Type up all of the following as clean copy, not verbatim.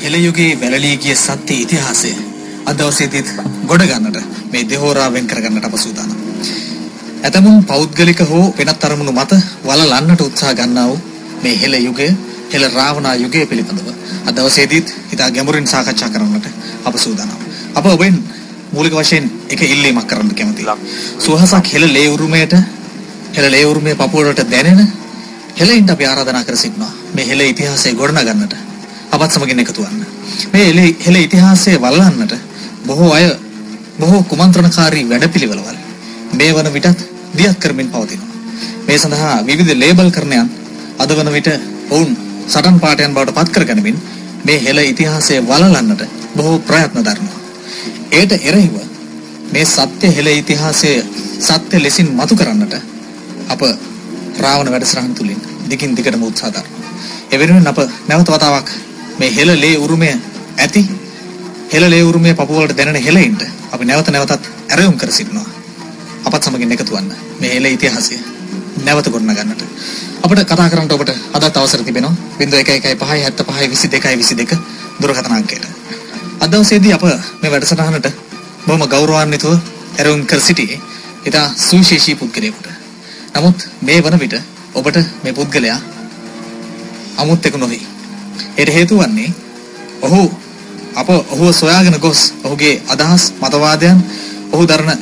හෙළ යුගයේ වැළලී ගිය සත්‍ය ඉතිහාසය අද දවසේදීත් ගොඩ ගන්නට මේ දෙහෝරා වෙන් කර ගන්නට අප සූදානම්. ඇතමුන් පෞද්ගලික හෝ වෙනත් අරමුණු මත වලලන්නට උත්සාහ ගන්නා වූ මේ හෙළ යුගය, හෙළ රාවණා යුගය පිළිබඳව අද දවසේදීත් ඉතා ගැඹුරින් සාකච්ඡා කරන්නට අප සූදානම්. අප ඔබෙන් මූලික වශයෙන් එක ඉල්ලීමක් කරන්න කැමතියි. සුවහසක් හෙළ ලේ උරුමයට, හෙළ ලේ උරුමයේ පපුවලට දැනෙන හෙළයින්ට අපි ආරාධනා කර සිටිනවා මේ හෙළ ඉතිහාසය ගොඩනගන්නට අපත් සමගින් එකතු වන්න. මේ හෙළ ඉතිහාසය වළලන්නට බොහෝ අය බොහෝ කුමන්ත්‍රණකාරී වැඩපිළිවෙළවල් මේ වන විටත් දියත් කරමින් පවතිනවා. මේ සඳහා විවිධ ලේබල් කරණයන් අද වන විට ඔවුන් සටන් පාඨයන් බවට පත් කරගනිමින් මේ හෙළ ඉතිහාසය වළලන්නට බොහෝ ප්‍රයත්න දරනවා. ඒට එරෙහිව මේ සත්‍ය හෙළ ඉතිහාසය සත්‍ය ලෙසින් මතු කරන්නට අප රාවණ වැඩසටහන තුලින් දිගින් දිගටම උත්සාහ දරනවා. ඒ වෙනුවෙන් අප නැවත වතාවක් මේ හෙළ ලේ උරුමය ඇති හෙළ ලේ උරුමයේ පපුවලට දැනෙන හෙළයින්ට අපි නැවත නැවතත් ඇරයුම් කර සිටිනවා. අපත් සමගින් එකතු වන්න මේ හෙළ ඉතිහාසය නැවත ගොඩනගන්නට. අපිට කතා කරන්නට ඔබට අදත් අවසර තිබෙනවා 0115752222 දුරකථන අංකයට. අද දවසේදී අප මේ වැඩසටහනට බොහොම ගෞරවාන්විතව ඇරයුම් කර සිටියේ ඉතා සුවිශේෂී පුද්ගලයෙකුට. නමුත් මේ වන විට ඔබට මේ පුද්ගලයා අමුත්‍යෙකු නොවේ. ඒට හේතුව වන්නේ ඔහු සොයාගෙන ගොස් ඔහුගේ අදහස් මතවාදයන් ඔහු දරන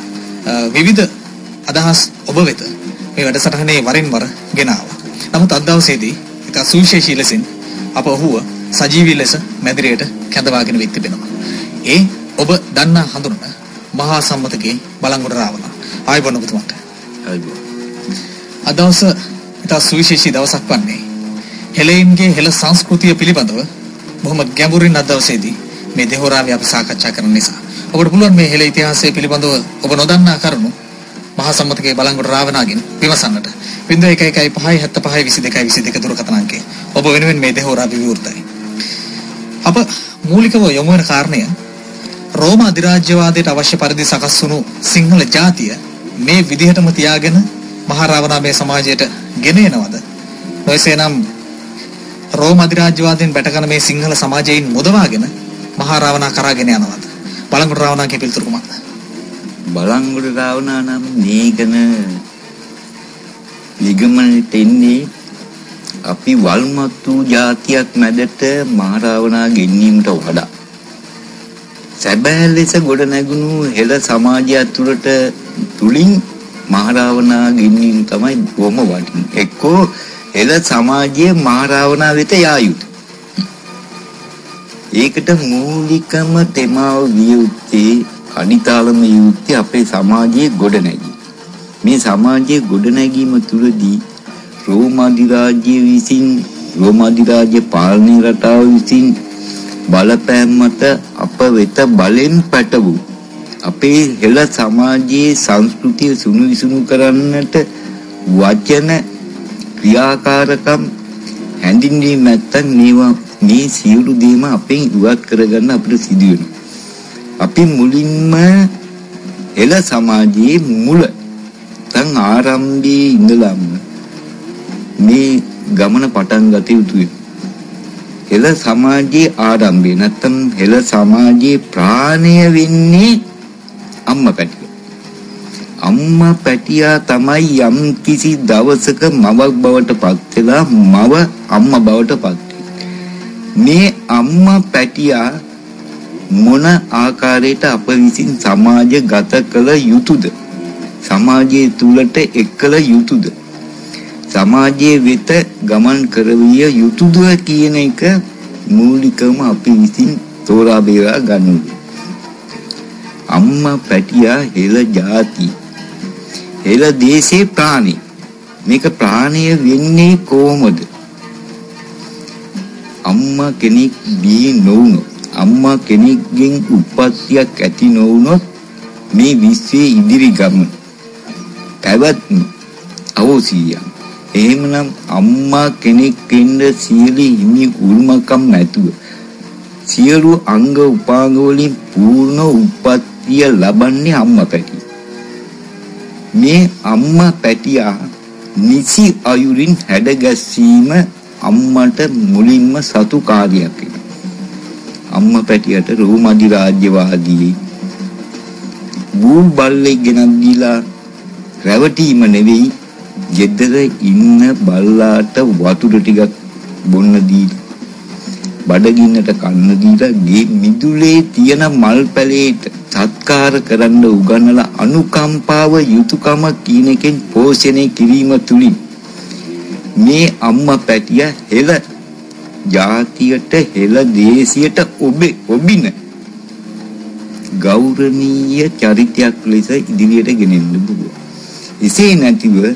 විවිධ අදහස් ඔබ වෙත මේ වැඩසටහනේ වරින් වර ගෙන ආවා. නමුත් අද දවසේදී ඉතා සුවිශේෂී ලෙසින් අප ඔහුව සජීවී ලෙස මැදිරියට කැඳවාගෙන වෙත් තිබෙනවා. ඒ ඔබ දන්නා හඳුනන මහා සම්මතගේ බලංගොඩ රාවණ. ආයුබෝවන් ඔබතුමාට. ආයුබෝවන්. අද දවස ඉතා සුවිශේෂී දවසක් වන්නේ හෙළයින්ගේ හෙළ සංස්කෘතිය පිළිබඳව බොහොම ගැඹුරින් අද දවසේදී මේ දෙහොරාවේ අපි සාකච්ඡා කරන නිසා ඔබට පුළුවන් මේ හෙළ ඉතිහාසය පිළිබඳව ඔබ නොදන්නා කරුණු මහා සම්මතගේ බලංගොඩ රාවණාගෙන් විමසන්නට 0115752222 දුරකථන අංකය ඔබ වෙනුවෙන් මේ දෙහොරා විවෘතයි. අප මූලිකව යොමු වෙන කාරණය රෝම අධිරාජ්‍යවාදයට අවශ්‍ය පරිදි සකස් වුණු සිංහල ජාතිය මේ විදිහටම තියාගෙන මහා රාවණා මේ සමාජයට ගෙන එනවද? නොයසේනම් රෝම අධිරාජ්‍යවාදයෙන් බැටකන මේ සිංහල සමාජයෙන් මුදවාගෙන මහා රාවණා කරාගෙන යනවද? බලංගොඩ රාවණාගේ පිළිතුරු කුමක්ද? බලංගොඩ රාවණා නම් මේකන නිගමනට එන්නේ අපි වල්මත්තු ජාතියක් මැදට මහා රාවණා ගෙන්නීමට වඩා සැබෑ ලෙස ගොඩ නැගුණු හෙළ සමාජය තුලින් මහා රාවණා ගෙන්නීම තමයි බොහොම වටින්නේ. එක්කෝ හෙළ සමාජයේ මහා රාවණා වෙත යා යුතුයි. ඒකට මූලිකම තෙමාව විය යුත්තේ අනිතාලම යුත්තේ අපේ සමාජයේ ගොඩනැගීම. මේ සමාජයේ ගොඩනැගීම තුළදී රෝම අධිරාජ්‍ය විසින් රෝම අධිරාජ්‍ය පාලනීය රටාව විසින් බලපෑම් මත අප වෙත බලෙන් පැටවූ අපේ හෙළ සමාජයේ සංස්කෘතිය සුණු විසුණු කරන්නට වචන ක්‍රියාකාරකම් හැඳින්වීම නැත්තම් මේ සියලු දේම අපෙන් ඉවත් කරගන්න අපිට සිදු වෙනවා. අපි මුලින්ම හෙළ සමාජයේ මුල තන් ආරම්භයේ ඉඳලම මේ ගමන පටන් ගත යුතුයි. හෙළ සමාජයේ ආරම්භය නැත්තම් හෙළ සමාජයේ ප්‍රාණය වෙන්නේ අම්මා පැටිය. අම්මා පැටියා තමයි යම් කිසි දවසක මවක් බවට පත් වෙලා මව අම්මා බවට පත් මේ අම්මා පැටියා මොන ආකාරයට අප විසින් සමාජගත කළ යුතුද? සමාජයේ තුලට එක්කල යුතුද? සමාජයේ වෙත ගමන් කරවිය යුතුද කියන එක මූලිකවම අපි විසින් තෝරා බේරා ගන්න ඕනේ. අම්මා පැටියා හෙළ ජාති හෙළ දේශේ ප්‍රාණි. මේක ප්‍රාණය වෙන්නේ කොහොමද? අම්මා කෙනෙක් බිහි නොවුනොත්, අම්මා කෙනෙක්ගෙන් උප්පත්තියක් ඇති නොවුනොත් මේ විශ්වයේ ඉදිරි ගමන පැවැත්ම අවශ්‍යයි. එහෙමනම් අම්මා කෙනෙක් වෙන්න සියලු හිමි උරුමකම් නැතුව සියලු අංග උපාංග වලින් පූර්ණ උප්පත්තිය ලබන්නේ අම්මා පැටිය. මේ අම්මා පැටියා නිසි අයුරින් හැඩගැස්වීම අම්මට මුලින්ම සතු කාර්යයක්. අම්මා පැටියට රෝමාදි රාජ්‍යවාදී බූල් බල්ලෙක් ගෙනත් දීලා රැවටීම නෙවෙයි ගෙදර ඉන්න බල්ලාට වතුර ටිකක් බොන්න දීලා බඩගින්නට කන්න දීලා ගේ මිදුලේ තියෙන මල් පැලේට සත්කාර කරන්න උගන්වලා අනුකම්පාව යුතුයකම කියන එකෙන් පෝෂණය කිරීම තුලින් මේ අම්මා පැටිය හෙළ ජාතියට හෙළ දේශයට ඔබින ගෞරවනීය චරිතයක් ලෙස ඉදිරියට ගෙනෙන්න පුළුවන්. එසේ නැතිව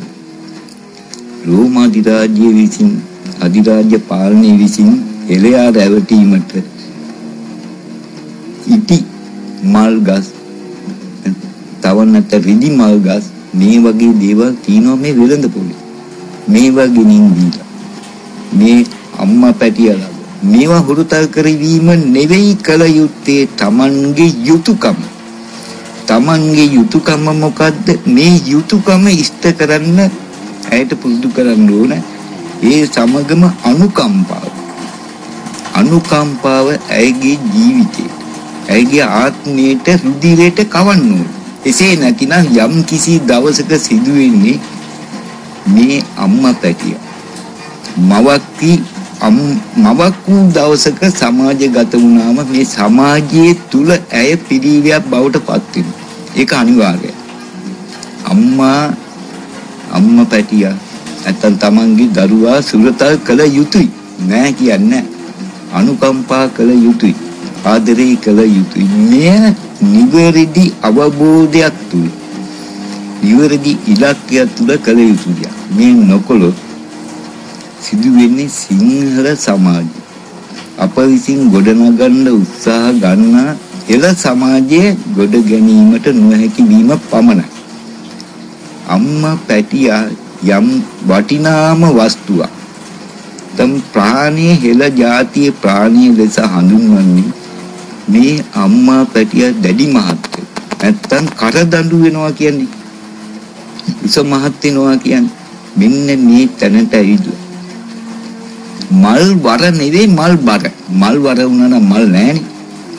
රෝම අධිරාජ්‍ය විසින් අධිරාජ්‍ය පාලනය විසින් එළයා රැවටීමට ඉටි මල් ගස් තවන්නට රිදි මල් ගස් මේ වගේ දේවල් තියෙනවා මේ වෙළඳ පොලේ. මේවා ගෙනින් දීලා මේ අම්මා පැටියලා මේවා හුරුතල් කරවීම නෙවෙයි කල යුත්තේ Tamanගේ යුතුයකම. Tamanගේ යුතුයකම මොකද්ද? මේ යුතුයකම ඉෂ්ට කරන්න ඇයට පුරුදු කරන්න ඕන. ඒ සමගම අනුකම්පාව ඇයගේ ජීවිතේ ඇයගේ ආත්මයට රුධිරයට කවන්න ඕන. එසේ නැතිනම් යම් කිසි දවසක සිදුවෙන්නේ මේ අම්මා පැටිය මවක් වූ දවසක සමාජගත වුණාම මේ සමාජයේ තුල ඇය පිළිවියක් බවට පත් වෙනවා. ඒක අනිවාර්යයි. අම්මා පැටිය නැත්තම් තමන්ගේ දරුවා සුරතල් කළ යුතුයි නෑ කියන්නේ. අනුකම්පා කළ යුතුයි. ආදරේ කළ යුතුයි. මේ නිවැරදි අවබෝධයක් තුල නිවැරදි ඉලක්කයක් තුල කළ යුතුයි. මේ නොකළොත් සිදු වෙන්නේ සිංහල සමාජය අප විසින් ගොඩනගන්න උත්සාහ ගන්නා එළ සමාජයේ ගොඩ ගැනීමට නොහැකි වීම පමණයි. අම්මා පැටියා යම් වටිනාම වස්තුවක් තම ප්‍රාණී හෙළ ජාතියේ ප්‍රාණී ලෙස හඳුන්වන්නේ මේ අම්මා පැටියා දැඩි මහත්ය. නැත්තම් කරදඬු වෙනවා කියන්නේ උස මහත් වෙනවා කියන්නේ මෙන්න මේ තැනට ඇවිල්ලා මල් වර නෙවෙයි මල් බර. මල් වර වුණා නම් මල් නෑනේ.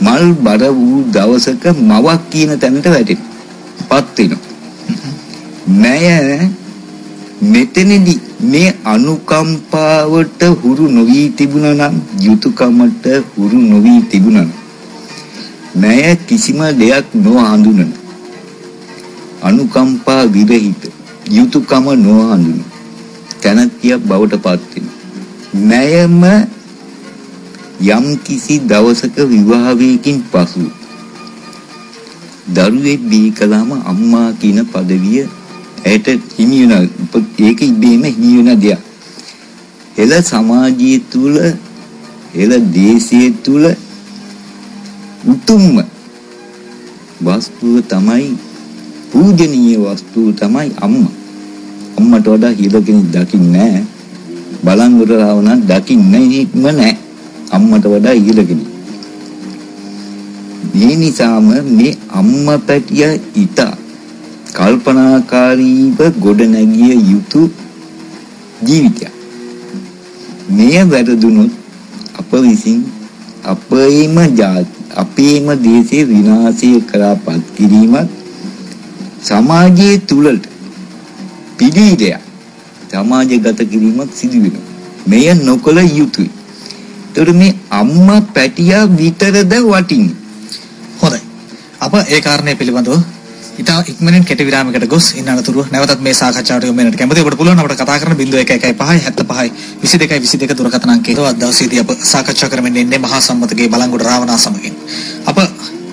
මල් බර වූ දවසක මවක් කියන තැනට වැටෙනපත් වෙනවා. මෙතනදී මේ අනුකම්පාවට හුරු නොවි තිබුණා නම් යුතුයකමට හුරු නොවි තිබුණා නම් මය කිසිම දෙයක් නොහඳුනන අනුකම්පා විරහිත යුතුයකම නොහඳුනන තැනතිය බවට පත් වෙනවා. මයම යම් කිසි දවසක විවාහයකින් පසු දරුවෙක් බිහි කළාම අම්මා කියන পদවිය ඇයට හිමි වෙන ඒක ඉබේම හිමි වෙන දෙයක්. එළ සමාජයේ තුල එළ දේශයේ තුල උතුම්ම වස්තුව තමයි පූජනීය වස්තුව තමයි අම්මා. අම්මට වඩා හිල කෙනෙක් දකින්නේ නැහැ. බලංගොඩ රාවණන් දකින්නේම නැහැ. අම්මට වඩා හිල කෙනෙක්. මේ නිසාම මේ අම්මා පැටිය ඊට කල්පනාකාරීව ගොඩනැගිය යුතු ජීවිතයක්. මේ වැරදුනොත් අප විසින් අපේම දේශේ විනාශය කරාපත් කිරීමත් සමාජයේ තුලට පිළිදයක් සමාජගත කිරීමක් සිදු වෙනවා. මෙය නොකළ යුතුයි. ඒතර මේ අම්මා පැටියා විතරද වටින්නේ. හොඳයි. අප ඒ කාරණය පිළිබඳව ඉතා ඉක්මනින් කෙටි විරාමයකට ගොස් ඉන්න අනතුරුව නැවතත් මේ සාකච්ඡාවට යොමු වෙනට කැමතියි. ඔබට පුළුවන් අපට කතා කරන්න 0115 75 22 දුරකථන අංකයට. අද දවසේදී අප සාකච්ඡා කරමින් ඉන්නේ මහා සම්මතගේ බලංගොඩ රාවණා සමගින්. අප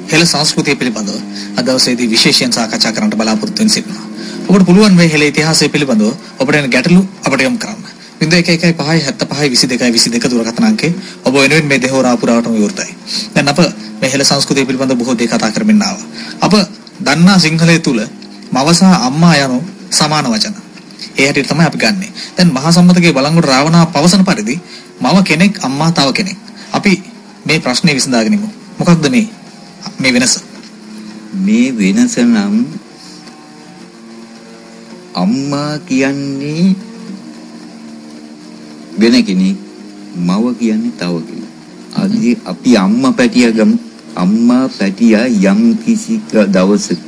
හෙළ සංස්කෘතිය පිළිබඳව අද දවසේදී විශේෂයෙන් සාකච්ඡා කරන්නට බලාපොරොත්තු වෙන සිටිනවා. ඔබට පුළුවන් මේ හෙළ ඉතිහාසය පිළිබඳව ඔබට එන ගැටලු අපට යොමු කරන්න. 0115 75 22 දුරකථන අංකේ ඔබ වෙනුවෙන් මේ දෙහෝරා පුරාවටම විවෘතයි. දැන් අප මේ හෙළ සංස්කෘතිය පිළිබඳව බොහෝ දේ කතා කරමින් ආවා. අප දන්නා සිංහලයේ තුල මව සහ අම්මා යනු සමාන වචන. ඒ හැටියට තමයි අපි ගන්නෙ. දැන් මහා සම්මතගේ බලංගොඩ රාවණා පවසන පරිදි මව කෙනෙක් අම්මා තව කෙනෙක්. අපි මේ ප්‍රශ්නේ විසඳාගෙන ඉමු. මොකක්ද මේ වෙනස? මේ වෙනස නම් අම්මා කියන්නේ වෙන කෙනෙක්, මව කියන්නේ තව කෙනෙක්. අදී අපි අම්මා පැටියා ගමු. අම්මා පැටියා යම් කිසි දවසක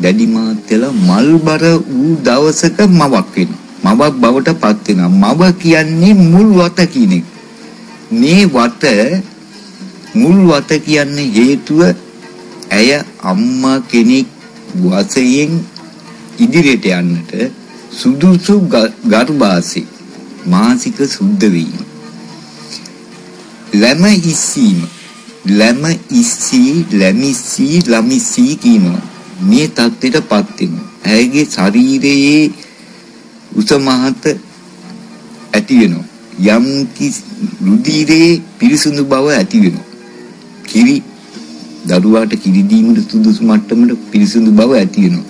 දැඩි මාත්‍යලා මල්බර වූ දවසක මවක් වෙනවා. මවක් බවට පත් වෙනවා. මව කියන්නේ මුල් වත කියන එක. මේ වත මුල් වත කියන්නේ හේතුව ඇය අම්මා කෙනෙක් වශයෙන් ඉදිරියට යන්නට සුදුසු ගර්භාෂය මාසික සුද්ධ වීම. ළම ඉස්සීම ළම ඉස්සී ළමිස්සී ළමිස්සී කියනවා. මේ தත්ත්වයටපත් වෙනවා. ඇයගේ ශරීරයේ උස මහත ඇති වෙනවා. යම් කිසි රුධිරයේ පිරිසුදු බව ඇති වෙනවා. කිරි දරුවාට කිරි දීමට සුදුසු මට්ටමට පිරිසුදු බව ඇති වෙනවා.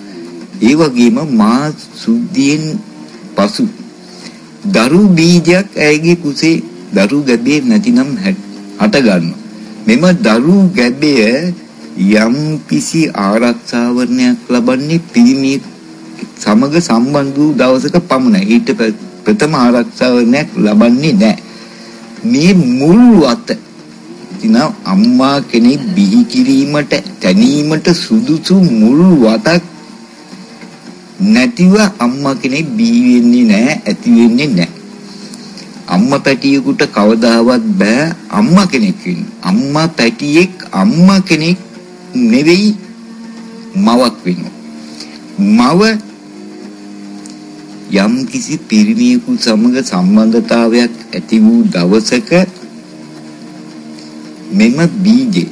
ඒ වගේම මා සුද්ධියෙන් පසු දරු බීජයක් ඇයගේ කුසේ දරු ගැබේ නැතිනම් හට ගන්නවා. මෙම දරු ගැබය යම් කිසි ආරක්ෂාවරණයක් ලබන්නේ පිරිමි සමග සම්බන්ධ වූ දවසක පමණයි. ඊට ප්‍රථම ආරක්ෂාවරණයක් ලබන්නේ නැහැ. මේ මුල් වත තින අම්මා කෙනෙක් බිහි කිරීමට තැනීමට සුදුසු මුල් වතක් නැතිව අම්මා කෙනෙක් බිහි වෙන්නේ නැහැ, ඇති වෙන්නේ නැහැ. අම්මා පැටියෙකුට කවදාවත් බෑ අම්මා කෙනෙක් වෙන්න. අම්මා පැටියෙක් අම්මා කෙනෙක් නෙවෙයි මවක් වෙනවා. මව යම් කිසි පිරිමියෙකු සමග සම්බන්ධතාවයක් ඇති වූ දවසක මෙම බීජේ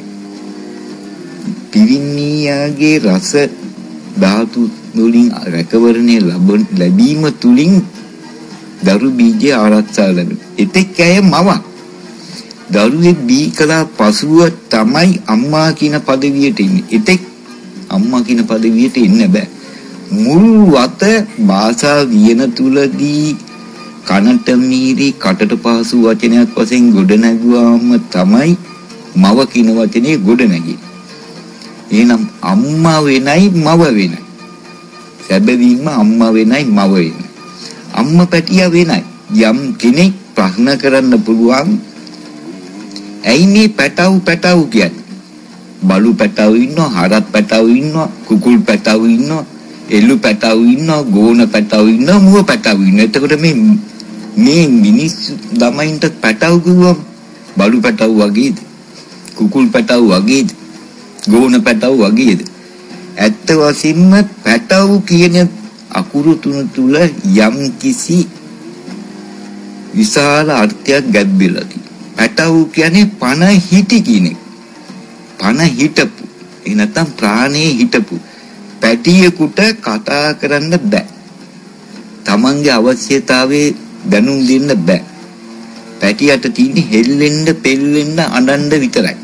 පිරිමියාගේ රස ධාතු වලින් රැකවරණය ලැබීම තුලින් දරු බීජය ආරක්ෂා ලැබෙනවා. එතෙක් ඇය මවක්. දරුවෙක් බී කළා පසුව තමයි අම්මා කියන පදවියට එන්නේ. එතෙක් අම්මා කියන පදවියට එන්න බෑ. මුල් වත භාෂා වියන තුලදී කනට මීරි කටට පහසු වචනයක් වශයෙන් ගොඩ නැගුවාම තමයි මව කියන වචනේ ගොඩ නැගෙන්නේ. එහෙනම් අම්මා වෙනයි මව වෙනයි. සැබවින්ම අම්මා වෙනයි මව වෙනයි. අම්මා පැටියා වෙනයි. යම් කෙනෙක් ප්‍රශ්න කරන්න පුළුවන් ඇයි මේ පැටව් කියන්නේ? බලු පැටව් ඉන්නවා, හරක් පැටව් ඉන්නවා, කුකුල් පැටව් ඉන්නවා, එළු පැටව් ඉන්නවා, ගෝන පැටව් ඉන්නවා, මුව පැටව් ඉන්නවා. එතකොට මේ මිනිස් ළමයින්ට පැටව් කිව්වම බලු පැටව් වගේද? කුකුල් පැටව් වගේද? ගෝන පැටව් වගේද? ඇත්ත වශයෙන්ම පැටව් කියන අකුරු තුන තුල යම් කිසි විශාල අර්ථයක් ගැඹිරලා තියෙනවා. පැටව් කියන්නේ පණ හිටි කියන එක. පණ හිටපු. ඒ නැත්තම් ප්‍රාණයේ හිටපු. පැටියෙකුට කතා කරන්න බෑ. තමන්ගේ අවශ්‍යතාවයේ දැනුම් දෙන්න බෑ. පැටියට තියෙන්නේ හෙල්ලෙන්න, පෙල්ලෙන්න, අඬන්න විතරයි.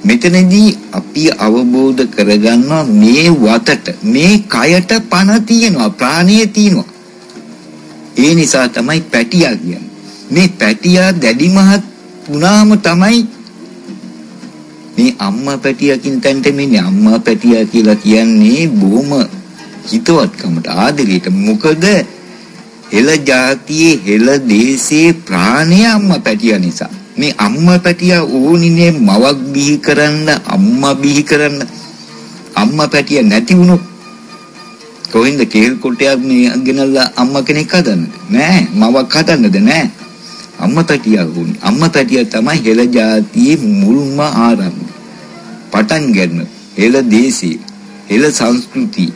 මෙතනදී අපි අවබෝධ කරගන්නවා මේ වතට, මේ කයට පණ තියෙනවා, ප්‍රාණය තියෙනවා. ඒ නිසා තමයි පැටියා කියන්නේ. මේ පැටියා දැඩි මහත් වුණාම තමයි මේ අම්මා පැටියා කියන තැනට මෙන්නේ. අම්මා පැටියා කියලා කියන්නේ බොහොම හිතවත්කමට, ආදරයට. මොකද හෙළ ජාතියේ හෙළ දේශේ ප්‍රාණය අම්මා පැටියා නිසා. මේ අම්මා පැටියා ඕනිනේ මවක් බිහි කරන්න, අම්මා බිහි කරන්න. අම්මා පැටියා නැති වුණොත් කොහෙන්ද කේල් කොටයක් මේ ගෙනල්ලා අම්මා කෙනෙක් හදන්නද? නෑ. මවක් හදන්නද? නෑ. අම්මා පැටියා ඕනි. අම්මා පැටියා තමයි හෙළ ජාතියේ මුල්ම ආරම්භය. පටන් ගන්න හෙළ දේශේ, හෙළ සංස්කෘතිය.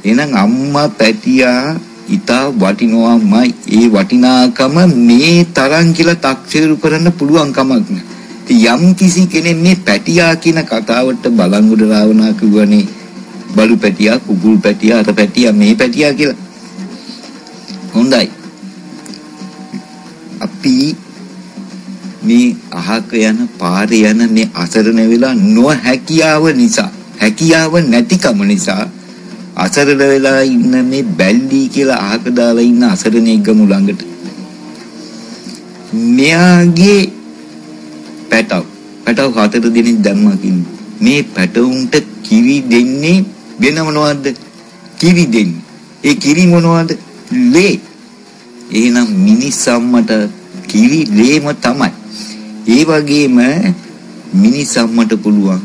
එහෙනම් අම්මා පැටියා ඉතා වටිනවාමයි. ඒ වටිනාකම මේ තරම් කියලා තක්සේරු කරන්න පුළුවන් කමක් නෑ. යම් කිසි කෙනෙක් මේ පැටියා කියන කතාවට බලංගොඩ රාවණා කිව්වනේ බලු පැටියා, කුකුල් පැටියා, අර පැටියා, මේ පැටියා කියලා. හොඳයි. අපි මේ අහක යන පාරේ යන මේ අසරණ වෙලා නොහැකියාව නිසා, හැකියාව නැතිකම නිසා අසරණ වෙලා ඉන්න මේ බැල්ලි කියලා අහක දාලා ඉන්න අසරණෙක් ගමු ළඟට. මෙයාගේ පැටව 4 දිනක් දැම්මා කියන්නේ. මේ පැටවුන්ට කිරි දෙන්නේ වෙන මොනවද? කිරි දෙන්නේ. ඒ කිරි මොනවද? ලේ. එහෙනම් මිනිස් අම්මට කිරි ලේම තමයි. ඒ වගේම මිනිස් අම්මට පුළුවන්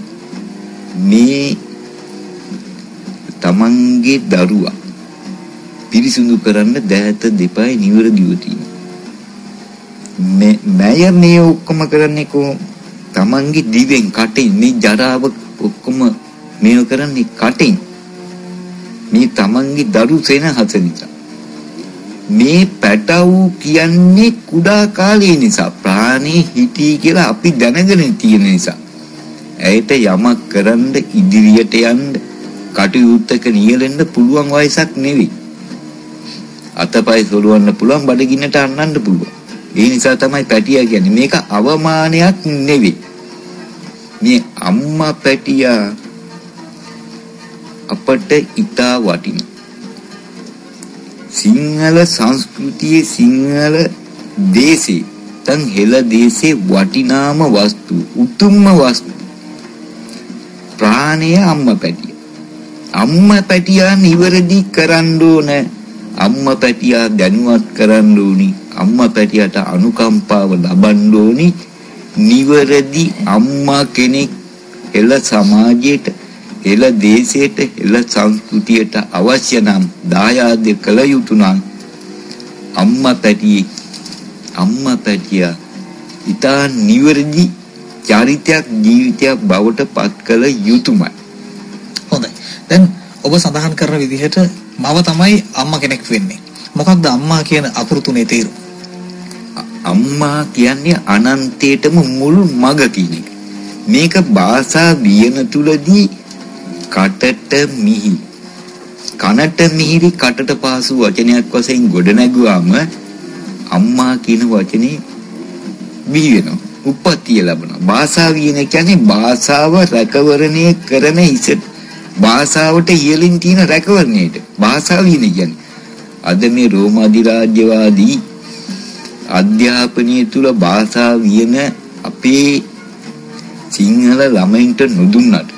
මේ තමන්ගේ දරුවා පිරිසිදු කරන්න දෑත දෙපයි නිවැරදිව තියෙන. මේ ඔක්කොම කරන්නේ තමන්ගේ දිවෙන් කටින් මේ ජරාව ඔක්කොම මේව කරන්නේ කටින්. මේ තමන්ගේ දරු සෙනහස නිසා. මේ පැටවු කියන්නේ කුඩා කාලේ නිසා ප්‍රාණේ හිටී කියලා අපි දැනගෙන තියෙන නිසා. ඇයට යමක් කරන්න ඉදිරියට යන්න කටයුත්තක නියැලෙන්න පුළුවන් වයසක් නෙවෙයි. අතපය සොලවන්න පුළුවන් බඩගින්නට අන්නන්න පුළුවන්. ඒ නිසා තමයි පැටියා කියන්නේ. මේක අවමානයක් නෙවෙයි. මේ අම්මා පැටියා අපට ඉතා වටින. සිංහල සංස්කෘතියේ සිංහල දේශේ තන් හෙළ දේශේ වටිනාම වස්තු උතුම්ම වස්තු ප්‍රාණය අම්මා පැටිය. අම්මා පැටියා නිවැරදි කරන්න ඕන. අම්මා පැටියා දැනුවත් කරන්න ඕනි. අම්මා පැටියට අනුකම්පාව ලබන්න ඕනි. නිවැරදි අම්මා කෙනෙක් හෙළ සමාජයට හෙළ දේශයට හෙළ සංස්කෘතියට අවශ්‍ය නම් දායාද කළ යුතු නම් අම්මා පැටියා ඉතා නිවැරදි චරිතයක් ජීවිතයක් බවට පත් කළ යුතුමයි. හොඳයි. දැන් ඔබ සඳහන් කරන විදිහට මව තමයි අම්මා කෙනෙක් වෙන්නේ. මොකක්ද අම්මා කියන අකුරු තුනේ තේරුම? අම්මා කියන්නේ අනන්තයටම මුල් මග කියන එක. මේක භාෂා වියන තුලදී කටට මිහි කනට මිහිරි කටට පාසු වචනයක් වශයෙන් ගොඩනැගුවාම අම්මා කියන වචනේ බිහි වෙනවා. උප්පත්තිය ලැබෙනවා. භාෂා වියන කියන්නේ භාෂාව රැකවරණය කරන ඉසත් භාෂාවට ඉහළින් තියෙන රැකවරණයට භාෂා වියන කියන්නේ. අද මේ රෝම අධිරාජ්‍යවාදී අධ්‍යාපනයේ තුල භාෂා වියන අපේ සිංහල ළමයින්ට නොදුන්නට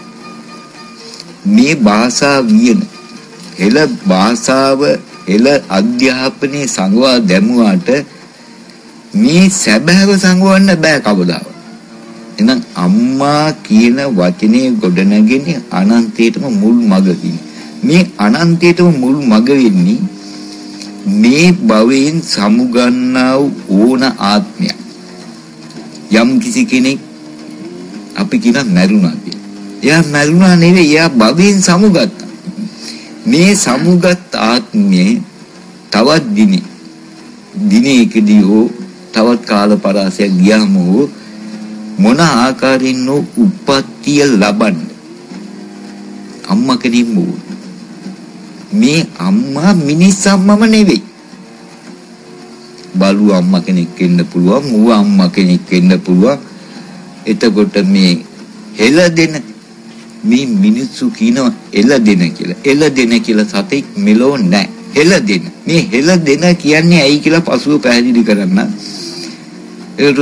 මේ භාෂා වියන හෙළ භාෂාව හෙළ අධ්‍යාපනයේ සංගවා දැමුවාට මේ සැබෑව සංගවන්න බෑ කවදාවත්. එහෙනම් අම්මා කියන වචනේ ගොඩනැගෙන්නේ අනන්තයටම මුල් මග කියන්නේ. මේ අනන්තයටම මුල් මග වෙන්නේ මේ භවයෙන් සමුගන්නා ඕන ආත්මයක්. යම් කිසි කෙනෙක් අපි කියන මරුණා කියලා. එයා මරුණා නෙවෙයි, එයා භවයෙන් සමුගත්තා. මේ සමුගත් ආත්මයේ තවත් දිනයකදී හෝ තවත් කාල පරාසයක් ගියාම හෝ මොන ආකාරයෙන් උප්පත්තිය ලබන්න අම්මා කෙනෙක් මේ අම්මා මිනිස් අම්මම නෙවෙයි. බලු අම්මා කෙනෙක් වෙන්න පුළුවන්, මුව අම්මා කෙනෙක් වෙන්න පුළුවන්. එතකොට මේ හෙළදෙන මේ මිනිස්සු කියනවා එළදෙන කියලා. එළදෙන කියලා සතෙක් මෙලෝ නැහැ. හෙළදෙන. මේ හෙළදෙන කියන්නේ ඇයි කියලා පසුව පැහැදිලි කරන්න. ඒක